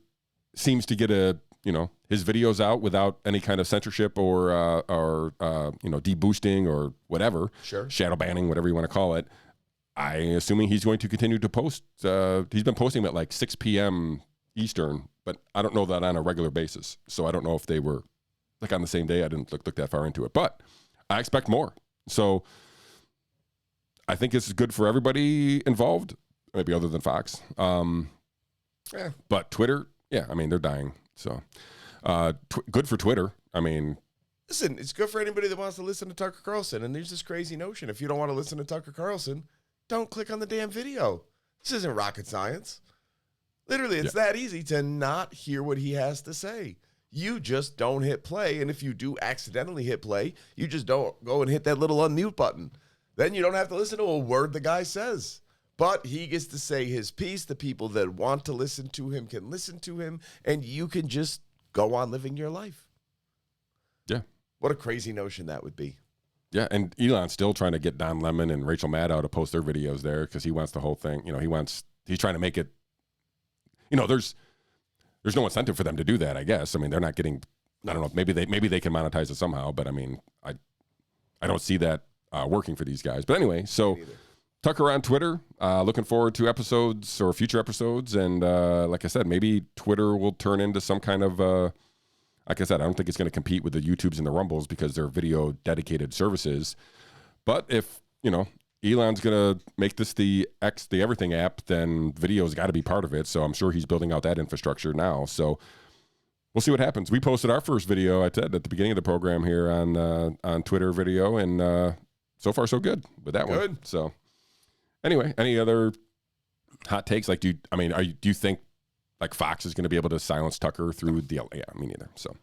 Speaker 1: seems to get his videos out without any kind of censorship or deboosting or whatever,
Speaker 2: sure,
Speaker 1: shadow banning, whatever you want to call it, I'm assuming he's going to continue to post. He's been posting at 6 p.m. Eastern, but I don't know that on a regular basis. So I don't know if they were on the same day. I didn't look that far into it, but I expect more. So I think this is good for everybody involved, maybe other than Fox. But Twitter, yeah, I mean, they're dying. So good for Twitter. I mean,
Speaker 2: listen, it's good for anybody that wants to listen to Tucker Carlson. And there's this crazy notion. If you don't want to listen to Tucker Carlson, don't click on the damn video. This isn't rocket science. Literally, it's that easy to not hear what he has to say. You just don't hit play. And if you do accidentally hit play, you just don't go and hit that little unmute button. then you don't have to listen to a word the guy says. But he gets to say his piece. The people that want to listen to him can listen to him, and you can just go on living your life.
Speaker 1: Yeah.
Speaker 2: What a crazy notion that would be.
Speaker 1: Yeah, and Elon's still trying to get Don Lemon and Rachel Maddow to post their videos there because he wants the whole thing. You know, he's trying to make it. You know, there's no incentive for them to do that, I guess. I mean, they're not getting. I don't know. Maybe they can monetize it somehow, but I mean, I don't see that working for these guys. But anyway, so Tucker on Twitter, looking forward to episodes or future episodes, and like I said, maybe Twitter will turn into some kind of. Like I said, I don't think it's going to compete with the YouTubes and the Rumbles because they're video dedicated services. But if, you know, Elon's going to make this the everything app, then video's got to be part of it. So I'm sure he's building out that infrastructure now. So we'll see what happens. We posted our first video, I said, at the beginning of the program here on Twitter video, and so far so good with that one. So anyway, any other hot takes? Like, do you think like Fox is going to be able to silence Tucker through the? Yeah, me neither. So,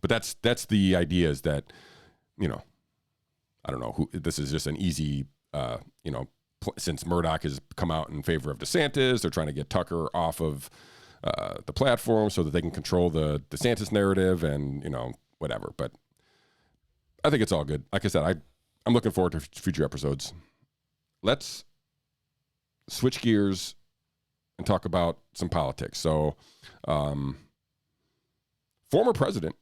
Speaker 1: but that's the idea, is that, you know, I don't know who this is, just an easy, you know, since Murdoch has come out in favor of DeSantis, they're trying to get Tucker off of the platform so that they can control the DeSantis narrative and, you know, whatever. But I think it's all good. Like I said, I'm looking forward to future episodes. Let's switch gears and talk about some politics. So, former president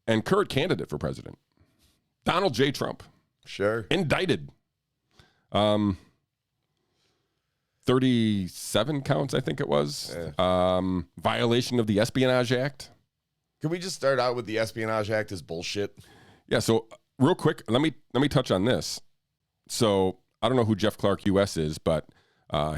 Speaker 1: and current candidate for president, Donald J. Trump.
Speaker 2: Sure.
Speaker 1: Indicted. 37 counts, I think it was.
Speaker 2: Yeah.
Speaker 1: Violation of the Espionage Act.
Speaker 2: Can we just start out with the Espionage Act is bullshit?
Speaker 1: Yeah, so real quick, let me touch on this. So, I don't know who Jeff Clark US is, but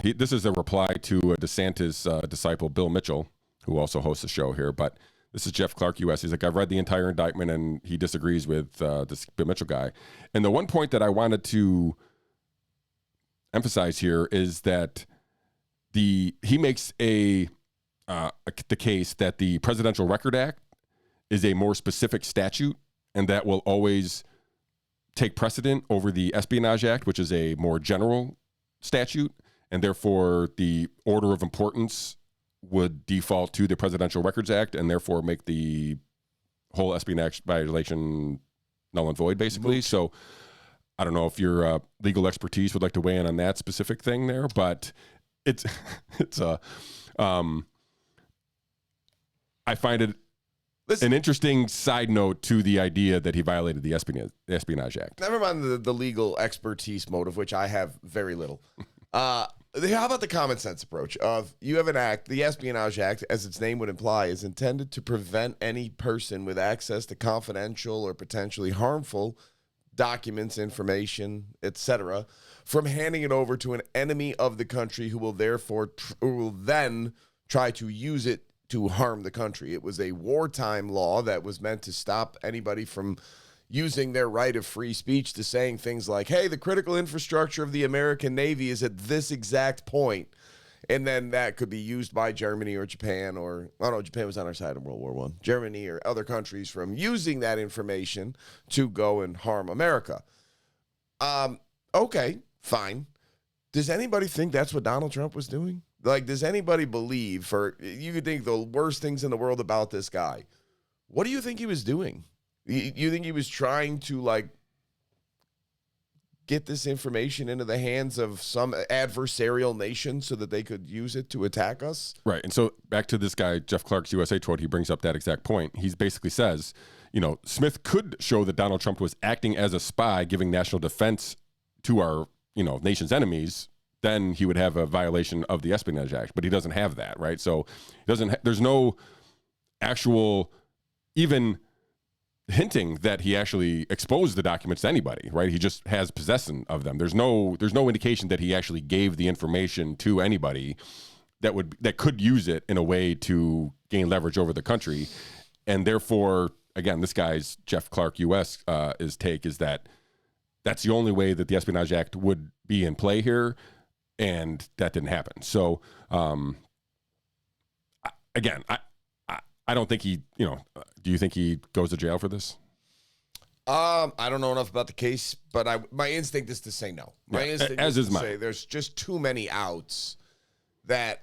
Speaker 1: this is a reply to a DeSantis disciple, Bill Mitchell, who also hosts a show here. But this is Jeff Clark US. He's like, I've read the entire indictment, and he disagrees with this Bill Mitchell guy. And the one point that I wanted to emphasize here is that he makes the case that the Presidential Record Act is a more specific statute, and that will always take precedent over the Espionage Act, which is a more general statute. And therefore, the order of importance would default to the Presidential Records Act, and therefore make the whole espionage violation null and void, basically. So I don't know if your legal expertise would like to weigh in on that specific thing there, but I find it an interesting side note to the idea that he violated the Espionage Act.
Speaker 2: Never mind the legal expertise mode, of which I have very little. How about the common sense approach of, you have an act, the Espionage Act, as its name would imply, is intended to prevent any person with access to confidential or potentially harmful documents, information, etc., from handing it over to an enemy of the country who will then try to use it to harm the country. It was a wartime law that was meant to stop anybody from using their right of free speech to saying things like, hey, the critical infrastructure of the American Navy is at this exact point. And then that could be used by Germany or Japan, or, oh no, Japan was on our side in World War I. Germany or other countries from using that information to go and harm America. Okay, fine. Does anybody think that's what Donald Trump was doing? Like, does anybody believe, you could think the worst things in the world about this guy. What do you think he was doing? You think he was trying to, like, get this information into the hands of some adversarial nation so that they could use it to attack us?
Speaker 1: Right. And so back to this guy, Jeff Clark's USA quote, he brings up that exact point. He basically says, you know, Smith could show that Donald Trump was acting as a spy, giving national defense to our, you know, nation's enemies. Then he would have a violation of the Espionage Act, but he doesn't have that, right? So there's no actual even hinting that he actually exposed the documents to anybody, right? He just has possession of them. There's no indication that he actually gave the information to anybody that could use it in a way to gain leverage over the country. And therefore, again, this guy's Jeff Clark US his take is that that's the only way that the Espionage Act would be in play here, and that didn't happen. So again, I don't think he, you know, do you think he goes to jail for this?
Speaker 2: I don't know enough about the case, but my instinct is to say no. My instinct
Speaker 1: as is
Speaker 2: to
Speaker 1: mine.
Speaker 2: say there's just too many outs that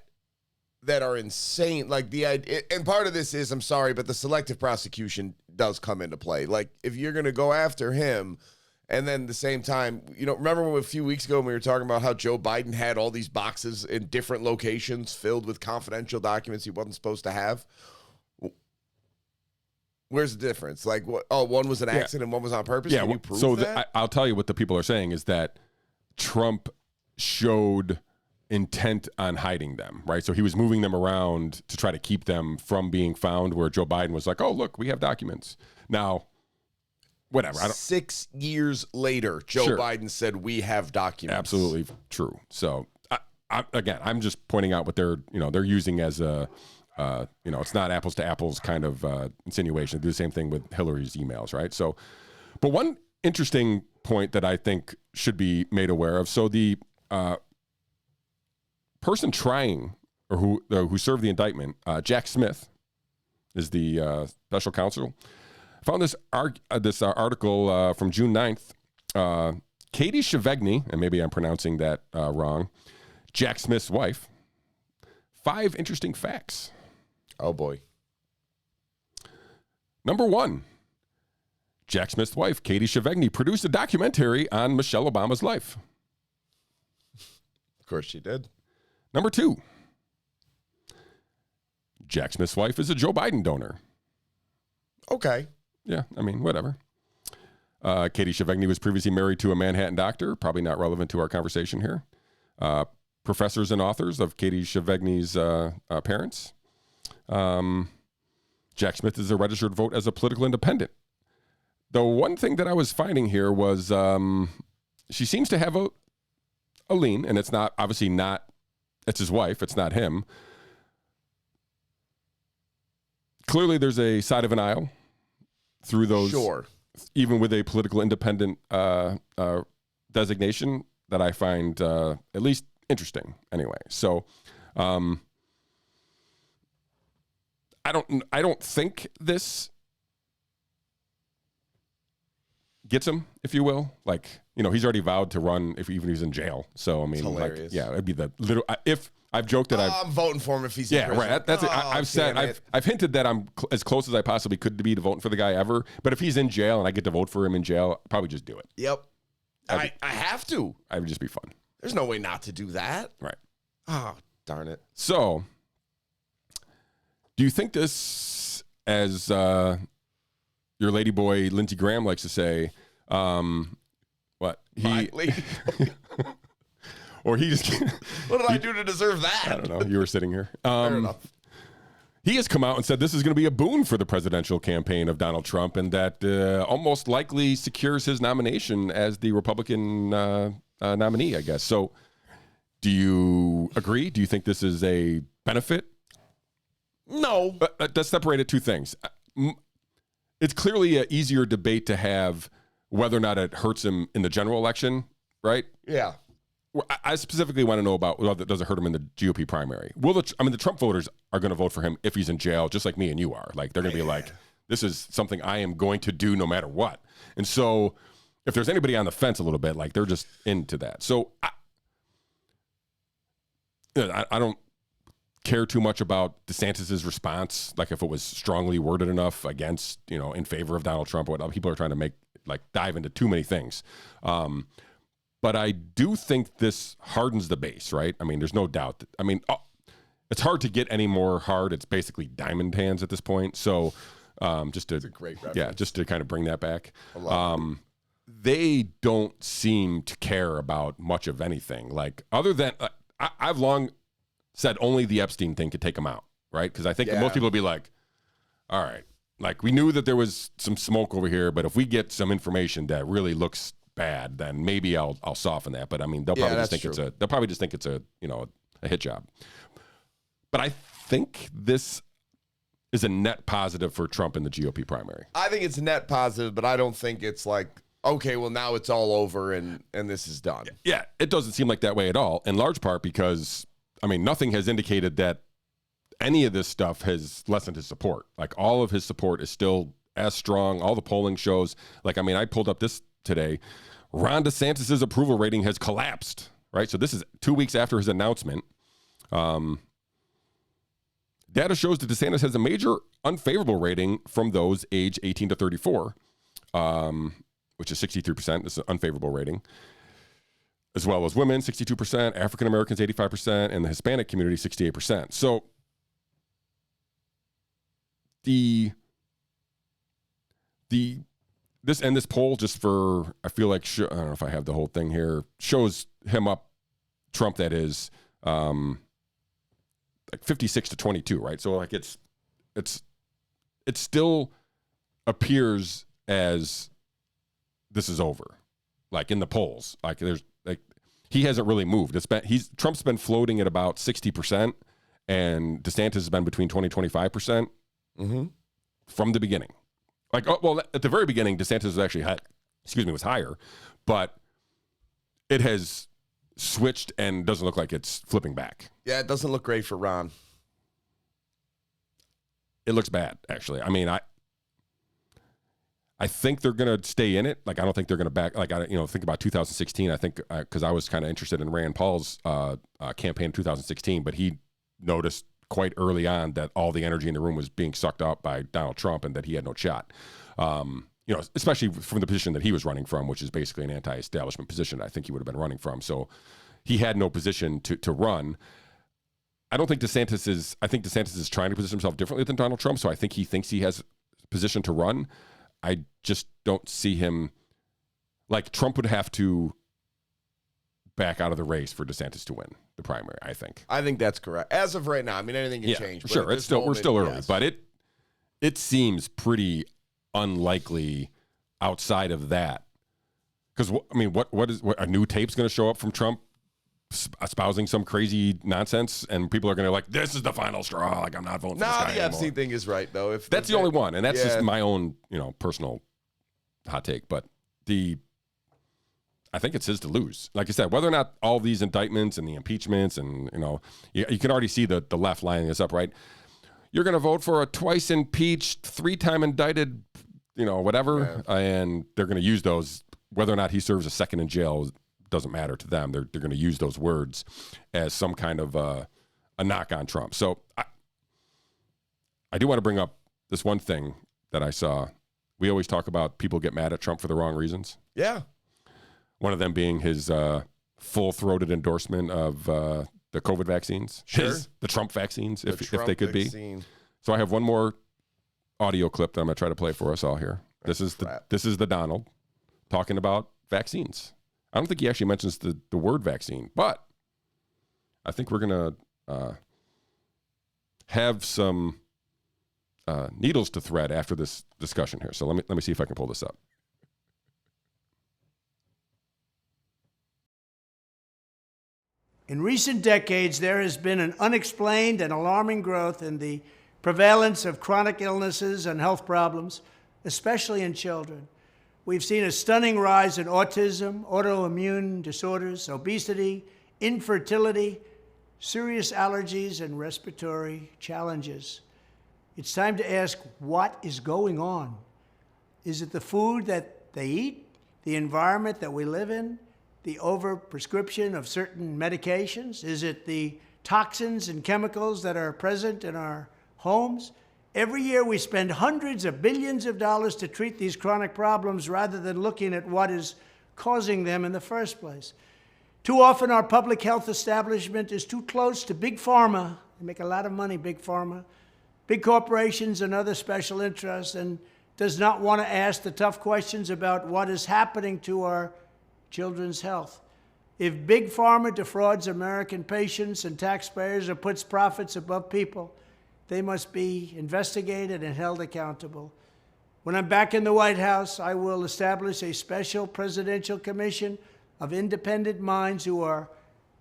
Speaker 2: are insane. Like the idea, and part of this is, I'm sorry, but the selective prosecution does come into play. Like if you're going to go after him, and then at the same time, remember a few weeks ago when we were talking about how Joe Biden had all these boxes in different locations filled with confidential documents he wasn't supposed to have? Where's the difference? Like, what? Oh, one was an accident, one was on purpose.
Speaker 1: Yeah,
Speaker 2: Can you prove
Speaker 1: so
Speaker 2: that?
Speaker 1: I'll tell you what the people are saying is that Trump showed intent on hiding them, right? So he was moving them around to try to keep them from being found, where Joe Biden was like, oh, look, we have documents. Now, whatever.
Speaker 2: 6 years later, Joe Biden said, we have documents.
Speaker 1: Absolutely true. So, again, I'm just pointing out what they're using as a, it's not apples to apples kind of insinuation. Do the same thing with Hillary's emails, right? So, but one interesting point that I think should be made aware of. So the person trying, or who served the indictment, Jack Smith, is the special counsel. I found this article from June 9th. Katie Shevegny, and maybe I'm pronouncing that wrong, Jack Smith's wife, 5 interesting facts.
Speaker 2: Oh, boy.
Speaker 1: Number 1, Jack Smith's wife, Katie Shevegny, produced a documentary on Michelle Obama's life.
Speaker 2: Of course she did.
Speaker 1: Number 2, Jack Smith's wife is a Joe Biden donor.
Speaker 2: Okay.
Speaker 1: Yeah, I mean, whatever. Katie Shevegny was previously married to a Manhattan doctor, probably not relevant to our conversation here. Professors and authors of Katie Shevegny's parents. Jack Smith is a registered vote as a political independent. The one thing that I was finding here was she seems to have a lean, and it's not, obviously not, it's his wife, it's not him. Clearly there's a side of an aisle through those, even with a political independent designation, that I find at least interesting anyway. So I don't think this gets him, if you will. Like, he's already vowed to run even if he's in jail. So I mean,
Speaker 2: hilarious.
Speaker 1: Like, yeah, it'd be the little. If I've joked that
Speaker 2: I'm voting for him if he's in prison.
Speaker 1: Right. That's it. I've said I've hinted that I'm as close as I possibly could to be to voting for the guy ever. But if he's in jail and I get to vote for him in jail, I'll probably just do it.
Speaker 2: Yep. I have to.
Speaker 1: It would just be fun.
Speaker 2: There's no way not to do that.
Speaker 1: Right.
Speaker 2: Oh, darn it.
Speaker 1: So, do you think this, as your lady boy Lindsey Graham likes to say, what he or he just
Speaker 2: what did I do to deserve that?
Speaker 1: I don't know. You were sitting here.
Speaker 2: Fair enough.
Speaker 1: He has come out and said this is going to be a boon for the presidential campaign of Donald Trump, and that almost likely secures his nomination as the Republican nominee, I guess. So, do you agree? Do you think this is a benefit?
Speaker 2: No.
Speaker 1: Let's separate it two things. It's clearly an easier debate to have whether or not it hurts him in the general election, right?
Speaker 2: Yeah.
Speaker 1: I specifically want to know about whether it doesn't hurt him in the GOP primary. The Trump voters are going to vote for him if he's in jail, just like me and you are. Like, they're going to be like, this is something I am going to do no matter what. And so if there's anybody on the fence a little bit, like, they're just into that. So I don't care too much about DeSantis's response. Like, if it was strongly worded enough against, in favor of Donald Trump or whatnot. People are trying to dive into too many things. But I do think this hardens the base, right? I mean, there's no doubt. It's hard to get any more hard. It's basically diamond hands at this point. So just to,
Speaker 2: that's a great reference.
Speaker 1: Yeah, just to kind of bring that back. They don't seem to care about much of anything. Like, other than I've long said only the Epstein thing could take them out, right? Because I think that most people will be like, all right, like, we knew that there was some smoke over here, but if we get some information that really looks bad, then maybe I'll soften that. But I mean, they'll probably just think it's a hit job. But I think this is a net positive for Trump in the GOP primary.
Speaker 2: I think it's a net positive, but I don't think it's like, okay, well, now it's all over and this is done.
Speaker 1: Yeah, it doesn't seem like that way at all, in large part because, nothing has indicated that any of this stuff has lessened his support. Like, all of his support is still as strong. All the polling shows, like, I mean, I pulled up this today. Ron DeSantis' approval rating has collapsed, right? So this is 2 weeks after his announcement. Data shows that DeSantis has a major unfavorable rating from those age 18 to 34, which is 63%. This is an unfavorable rating. As well as women, 62%, African Americans, 85%, and the Hispanic community, 68%. So this poll, just for, I feel like, I don't know if I have the whole thing here, shows him up, Trump that is, like 56 to 22, right? So like it still appears as this is over, like in the polls. Like there's like he hasn't really moved. Trump's been floating at about 60%, and DeSantis has been between 20-25% from the beginning. Like, oh, well, at the very beginning, DeSantis was actually was higher, but it has switched and doesn't look like it's flipping back.
Speaker 2: Yeah, it doesn't look great for Ron.
Speaker 1: It looks bad, actually. I mean, I think they're going to stay in it. Like, I don't think they're going to back. Like, think about 2016. I think because I was kind of interested in Rand Paul's campaign in 2016, but he noticed quite early on that all the energy in the room was being sucked up by Donald Trump and that he had no shot. Especially from the position that he was running from, which is basically an anti-establishment position. I think he would have been running from. So he had no position to run. I think DeSantis is trying to position himself differently than Donald Trump. So I think he thinks he has a position to run. I just don't see him, like, Trump would have to back out of the race for DeSantis to win the primary, I think.
Speaker 2: I think that's correct. As of right now, I mean, anything can change. But
Speaker 1: sure, we're still early, yes. But it seems pretty unlikely outside of that. Because, I mean, what a new tape's going to show up from Trump espousing some crazy nonsense, and people are going to like, this is the final straw. Like, I'm not voting for this guy
Speaker 2: the Epstein thing is right, though. If
Speaker 1: that's the only one, and that's just my own, personal hot take. But I think it's his to lose. Like I said, whether or not all these indictments and the impeachments and, you can already see the left lining this up, right? You're going to vote for a twice impeached, 3-time indicted, whatever, and they're going to use those. Whether or not he serves a second in jail doesn't matter to them. They're going to use those words as some kind of a knock on Trump. So I do want to bring up this one thing that I saw. We always talk about people get mad at Trump for the wrong reasons.
Speaker 2: Yeah.
Speaker 1: One of them being his full-throated endorsement of the COVID vaccines.
Speaker 2: Sure.
Speaker 1: The Trump vaccines, if they could be. So I have one more audio clip that I'm going to try to play for us all here. This is the Donald talking about vaccines. I don't think he actually mentions the word vaccine, but I think we're going to have some needles to thread after this discussion here. So let me see if I can pull this up.
Speaker 10: In recent decades, there has been an unexplained and alarming growth in the prevalence of chronic illnesses and health problems, especially in children. We've seen a stunning rise in autism, autoimmune disorders, obesity, infertility, serious allergies, and respiratory challenges. It's time to ask, what is going on? Is it the food that they eat, the environment that we live in, the overprescription of certain medications? Is it the toxins and chemicals that are present in our homes? Every year we spend hundreds of billions of dollars to treat these chronic problems rather than looking at what is causing them in the first place. Too often our public health establishment is too close to big pharma. They make a lot of money, big pharma, big corporations and other special interests, and does not want to ask the tough questions about what is happening to our children's health. If big pharma defrauds American patients and taxpayers or puts profits above people, they must be investigated and held accountable. When I'm back in the White House, I will establish a special presidential commission of independent minds who are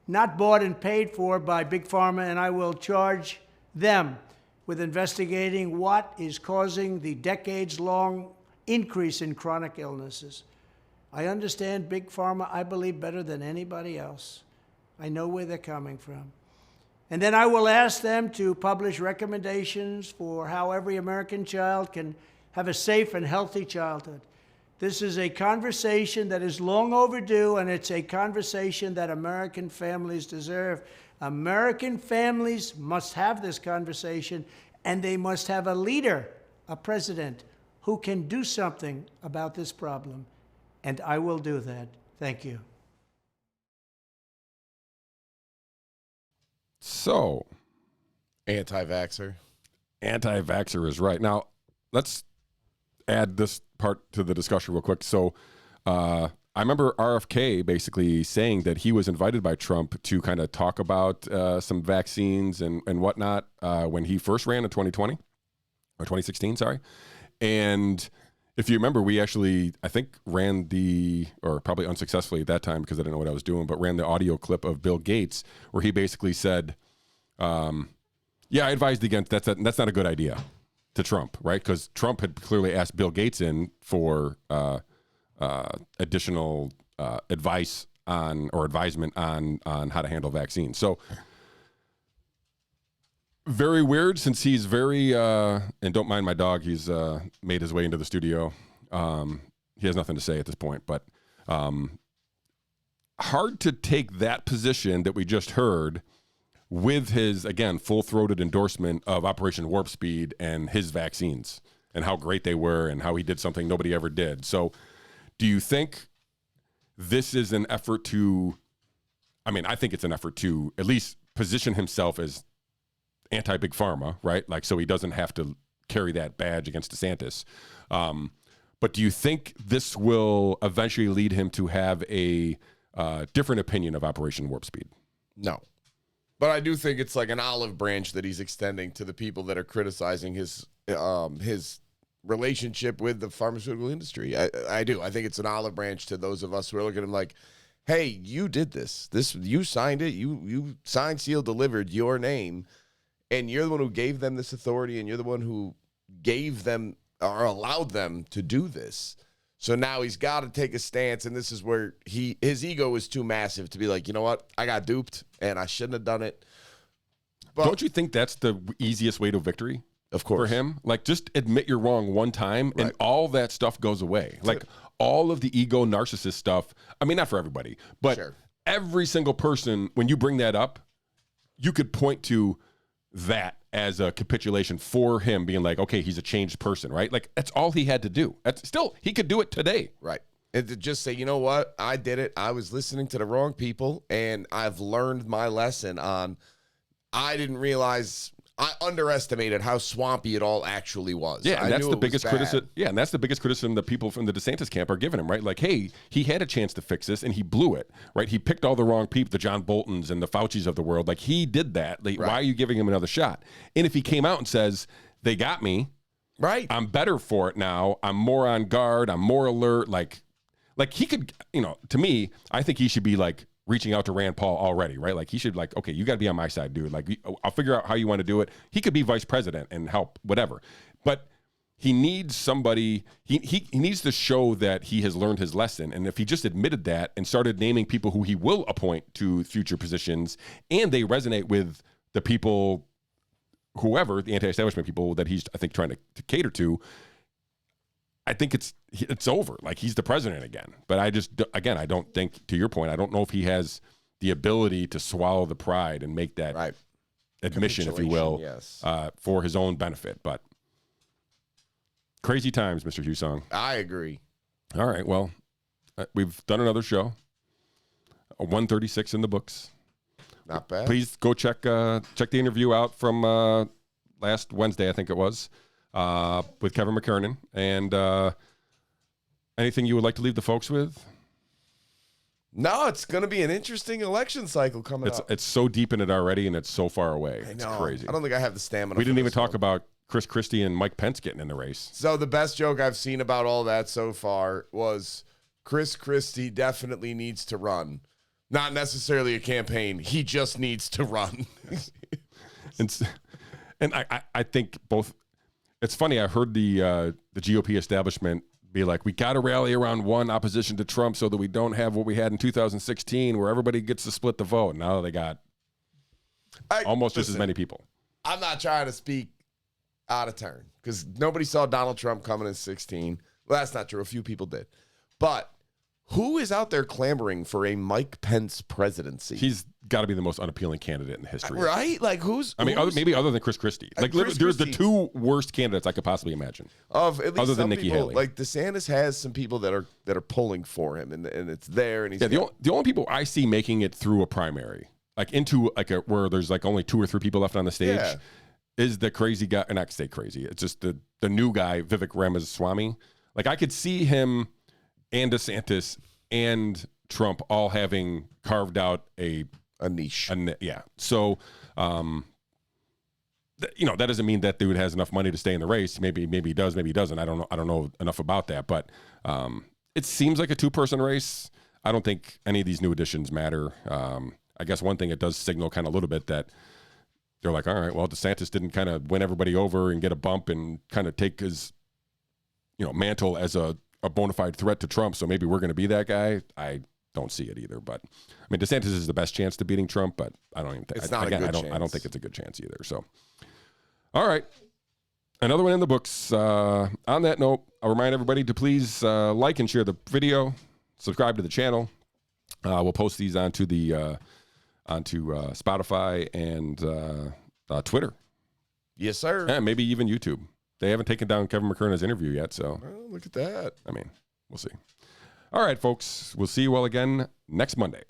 Speaker 10: not bought and paid for by big pharma, and I will charge them with investigating what is causing the decades-long increase in chronic illnesses. I understand big pharma, I believe, better than anybody else. I know where they're coming from. And then I will ask them to publish recommendations for how every American child can have a safe and healthy childhood. This is a conversation that is long overdue, and it's a conversation that American families deserve. American families must have this conversation, and they must have a leader, a president, who can do something about this problem. And I will do that. Thank you.
Speaker 1: So,
Speaker 2: Anti-vaxxer.
Speaker 1: Anti-vaxxer is right. Now, let's add this part to the discussion real quick. So, I remember RFK basically saying that he was invited by Trump to kind of talk about some vaccines and whatnot when he first ran in 2020 or 2016, sorry. And if you remember, we actually, I think, ran or probably unsuccessfully at that time because I didn't know what I was doing, but ran the audio clip of Bill Gates where he basically said, yeah, I advised against that's not a good idea to Trump, right? Because Trump had clearly asked Bill Gates in for additional advice or advisement on how to handle vaccines. So very weird, since he's very and don't mind my dog, he's made his way into the studio. He has nothing to say at this point, but hard to take that position that we just heard with his, again, full-throated endorsement of Operation Warp Speed and his vaccines and how great they were and how he did something nobody ever did. So do you think this is an effort to, I think it's an effort to at least position himself as anti-big pharma, right? Like, so he doesn't have to carry that badge against DeSantis. But do you think this will eventually lead him to have a different opinion of Operation Warp Speed?
Speaker 2: No. But I do think it's like an olive branch that he's extending to the people that are criticizing his relationship with the pharmaceutical industry. I do. I think it's an olive branch to those of us who are looking at him like, hey, you did this. You signed it. You signed, sealed, delivered your name. And you're the one who gave them this authority, and you're the one who gave them or allowed them to do this. So now he's got to take a stance, and this is where his ego is too massive to be like, you know what? I got duped, and I shouldn't have done it. But
Speaker 1: don't you think that's the easiest way to victory?
Speaker 2: Of course.
Speaker 1: For him? Like, just admit you're wrong one time, and all that stuff goes away. Like, all of the ego narcissist stuff, not for everybody, but every single person, when you bring that up, you could point to that as a capitulation for him being like, okay, he's a changed person, right? Like, that's all he had to do. He could do it today.
Speaker 2: Right. And to just say, you know what? I did it. I was listening to the wrong people, and I've learned my lesson on, I didn't realize, I underestimated how swampy it all actually was.
Speaker 1: Yeah, and that's the biggest criticism. Yeah, and that's the biggest criticism that people from the DeSantis camp are giving him, right? Like, hey, he had a chance to fix this, and he blew it, right? He picked all the wrong people, the John Boltons and the Faucis of the world. Like, he did that. Like, why are you giving him another shot? And if he came out and says, they got me,
Speaker 2: right?
Speaker 1: I'm better for it now. I'm more on guard. I'm more alert. Like he could, to me, I think he should be like reaching out to Rand Paul already, right? Like, he should okay, you got to be on my side, dude. Like, I'll figure out how you want to do it. He could be vice president and help, whatever. But he needs somebody, he needs to show that he has learned his lesson. And if he just admitted that and started naming people who he will appoint to future positions, and they resonate with the people, whoever, the anti-establishment people that he's, I think, trying to cater to, I think it's over. Like, he's the president again. But I don't think, to your point, I don't know if he has the ability to swallow the pride and make that admission, if you will, for his own benefit. But crazy times, Mr. Hussong.
Speaker 2: I agree.
Speaker 1: All right. Well, we've done another show. 136 in the books.
Speaker 2: Not bad.
Speaker 1: Please go check the interview out from last Wednesday, I think it was. With Kevin McKernan. And anything you would like to leave the folks with?
Speaker 2: No, it's going to be an interesting election cycle coming up.
Speaker 1: It's so deep in it already, and it's so far away.
Speaker 2: I know.
Speaker 1: It's crazy.
Speaker 2: I don't think I have the stamina.
Speaker 1: We didn't even talk about Chris Christie and Mike Pence getting in the race.
Speaker 2: So the best joke I've seen about all that so far was Chris Christie definitely needs to run. Not necessarily a campaign. He just needs to run.
Speaker 1: and I think both. It's funny. I heard the GOP establishment be like, we got to rally around one opposition to Trump so that we don't have what we had in 2016 where everybody gets to split the vote. Now they got almost just as many people.
Speaker 2: I'm not trying to speak out of turn because nobody saw Donald Trump coming in 16. Well, that's not true. A few people did. But who is out there clamoring for a Mike Pence presidency?
Speaker 1: He's got to be the most unappealing candidate in the history.
Speaker 2: Right? Like,
Speaker 1: maybe other than Chris Christie. Like, there's the two worst candidates I could possibly imagine.
Speaker 2: Of at least
Speaker 1: other than
Speaker 2: some
Speaker 1: Nikki
Speaker 2: people,
Speaker 1: Haley.
Speaker 2: like DeSantis has some people that are pulling for him, and it's there. And he's
Speaker 1: the only people I see making it through a primary, like into like where there's like only 2 or 3 people left on the stage, is the crazy guy. And I can say crazy. It's just the new guy, Vivek Ramaswamy. Like, I could see him and DeSantis and Trump all having carved out a
Speaker 2: niche.
Speaker 1: So, that doesn't mean that dude has enough money to stay in the race. Maybe he does, maybe he doesn't. I don't know enough about that, but it seems like a 2-person race. I don't think any of these new additions matter. I guess one thing it does signal kind of a little bit that they're like, all right, well, DeSantis didn't kind of win everybody over and get a bump and kind of take his, mantle as a bona fide threat to Trump. So maybe we're going to be that guy. I don't see it either. But I mean, DeSantis is the best chance to beating Trump, but I don't even think
Speaker 2: it's not a good chance.
Speaker 1: I don't think it's a good chance either. So, all right. Another one in the books. On that note, I'll remind everybody to please like and share the video, subscribe to the channel. We'll post these onto the onto Spotify and Twitter.
Speaker 2: Yes, sir.
Speaker 1: And maybe even YouTube. They haven't taken down Kevin McKernan's interview yet, so.
Speaker 2: Well, look at that.
Speaker 1: I mean, we'll see. All right, folks. We'll see you all again next Monday.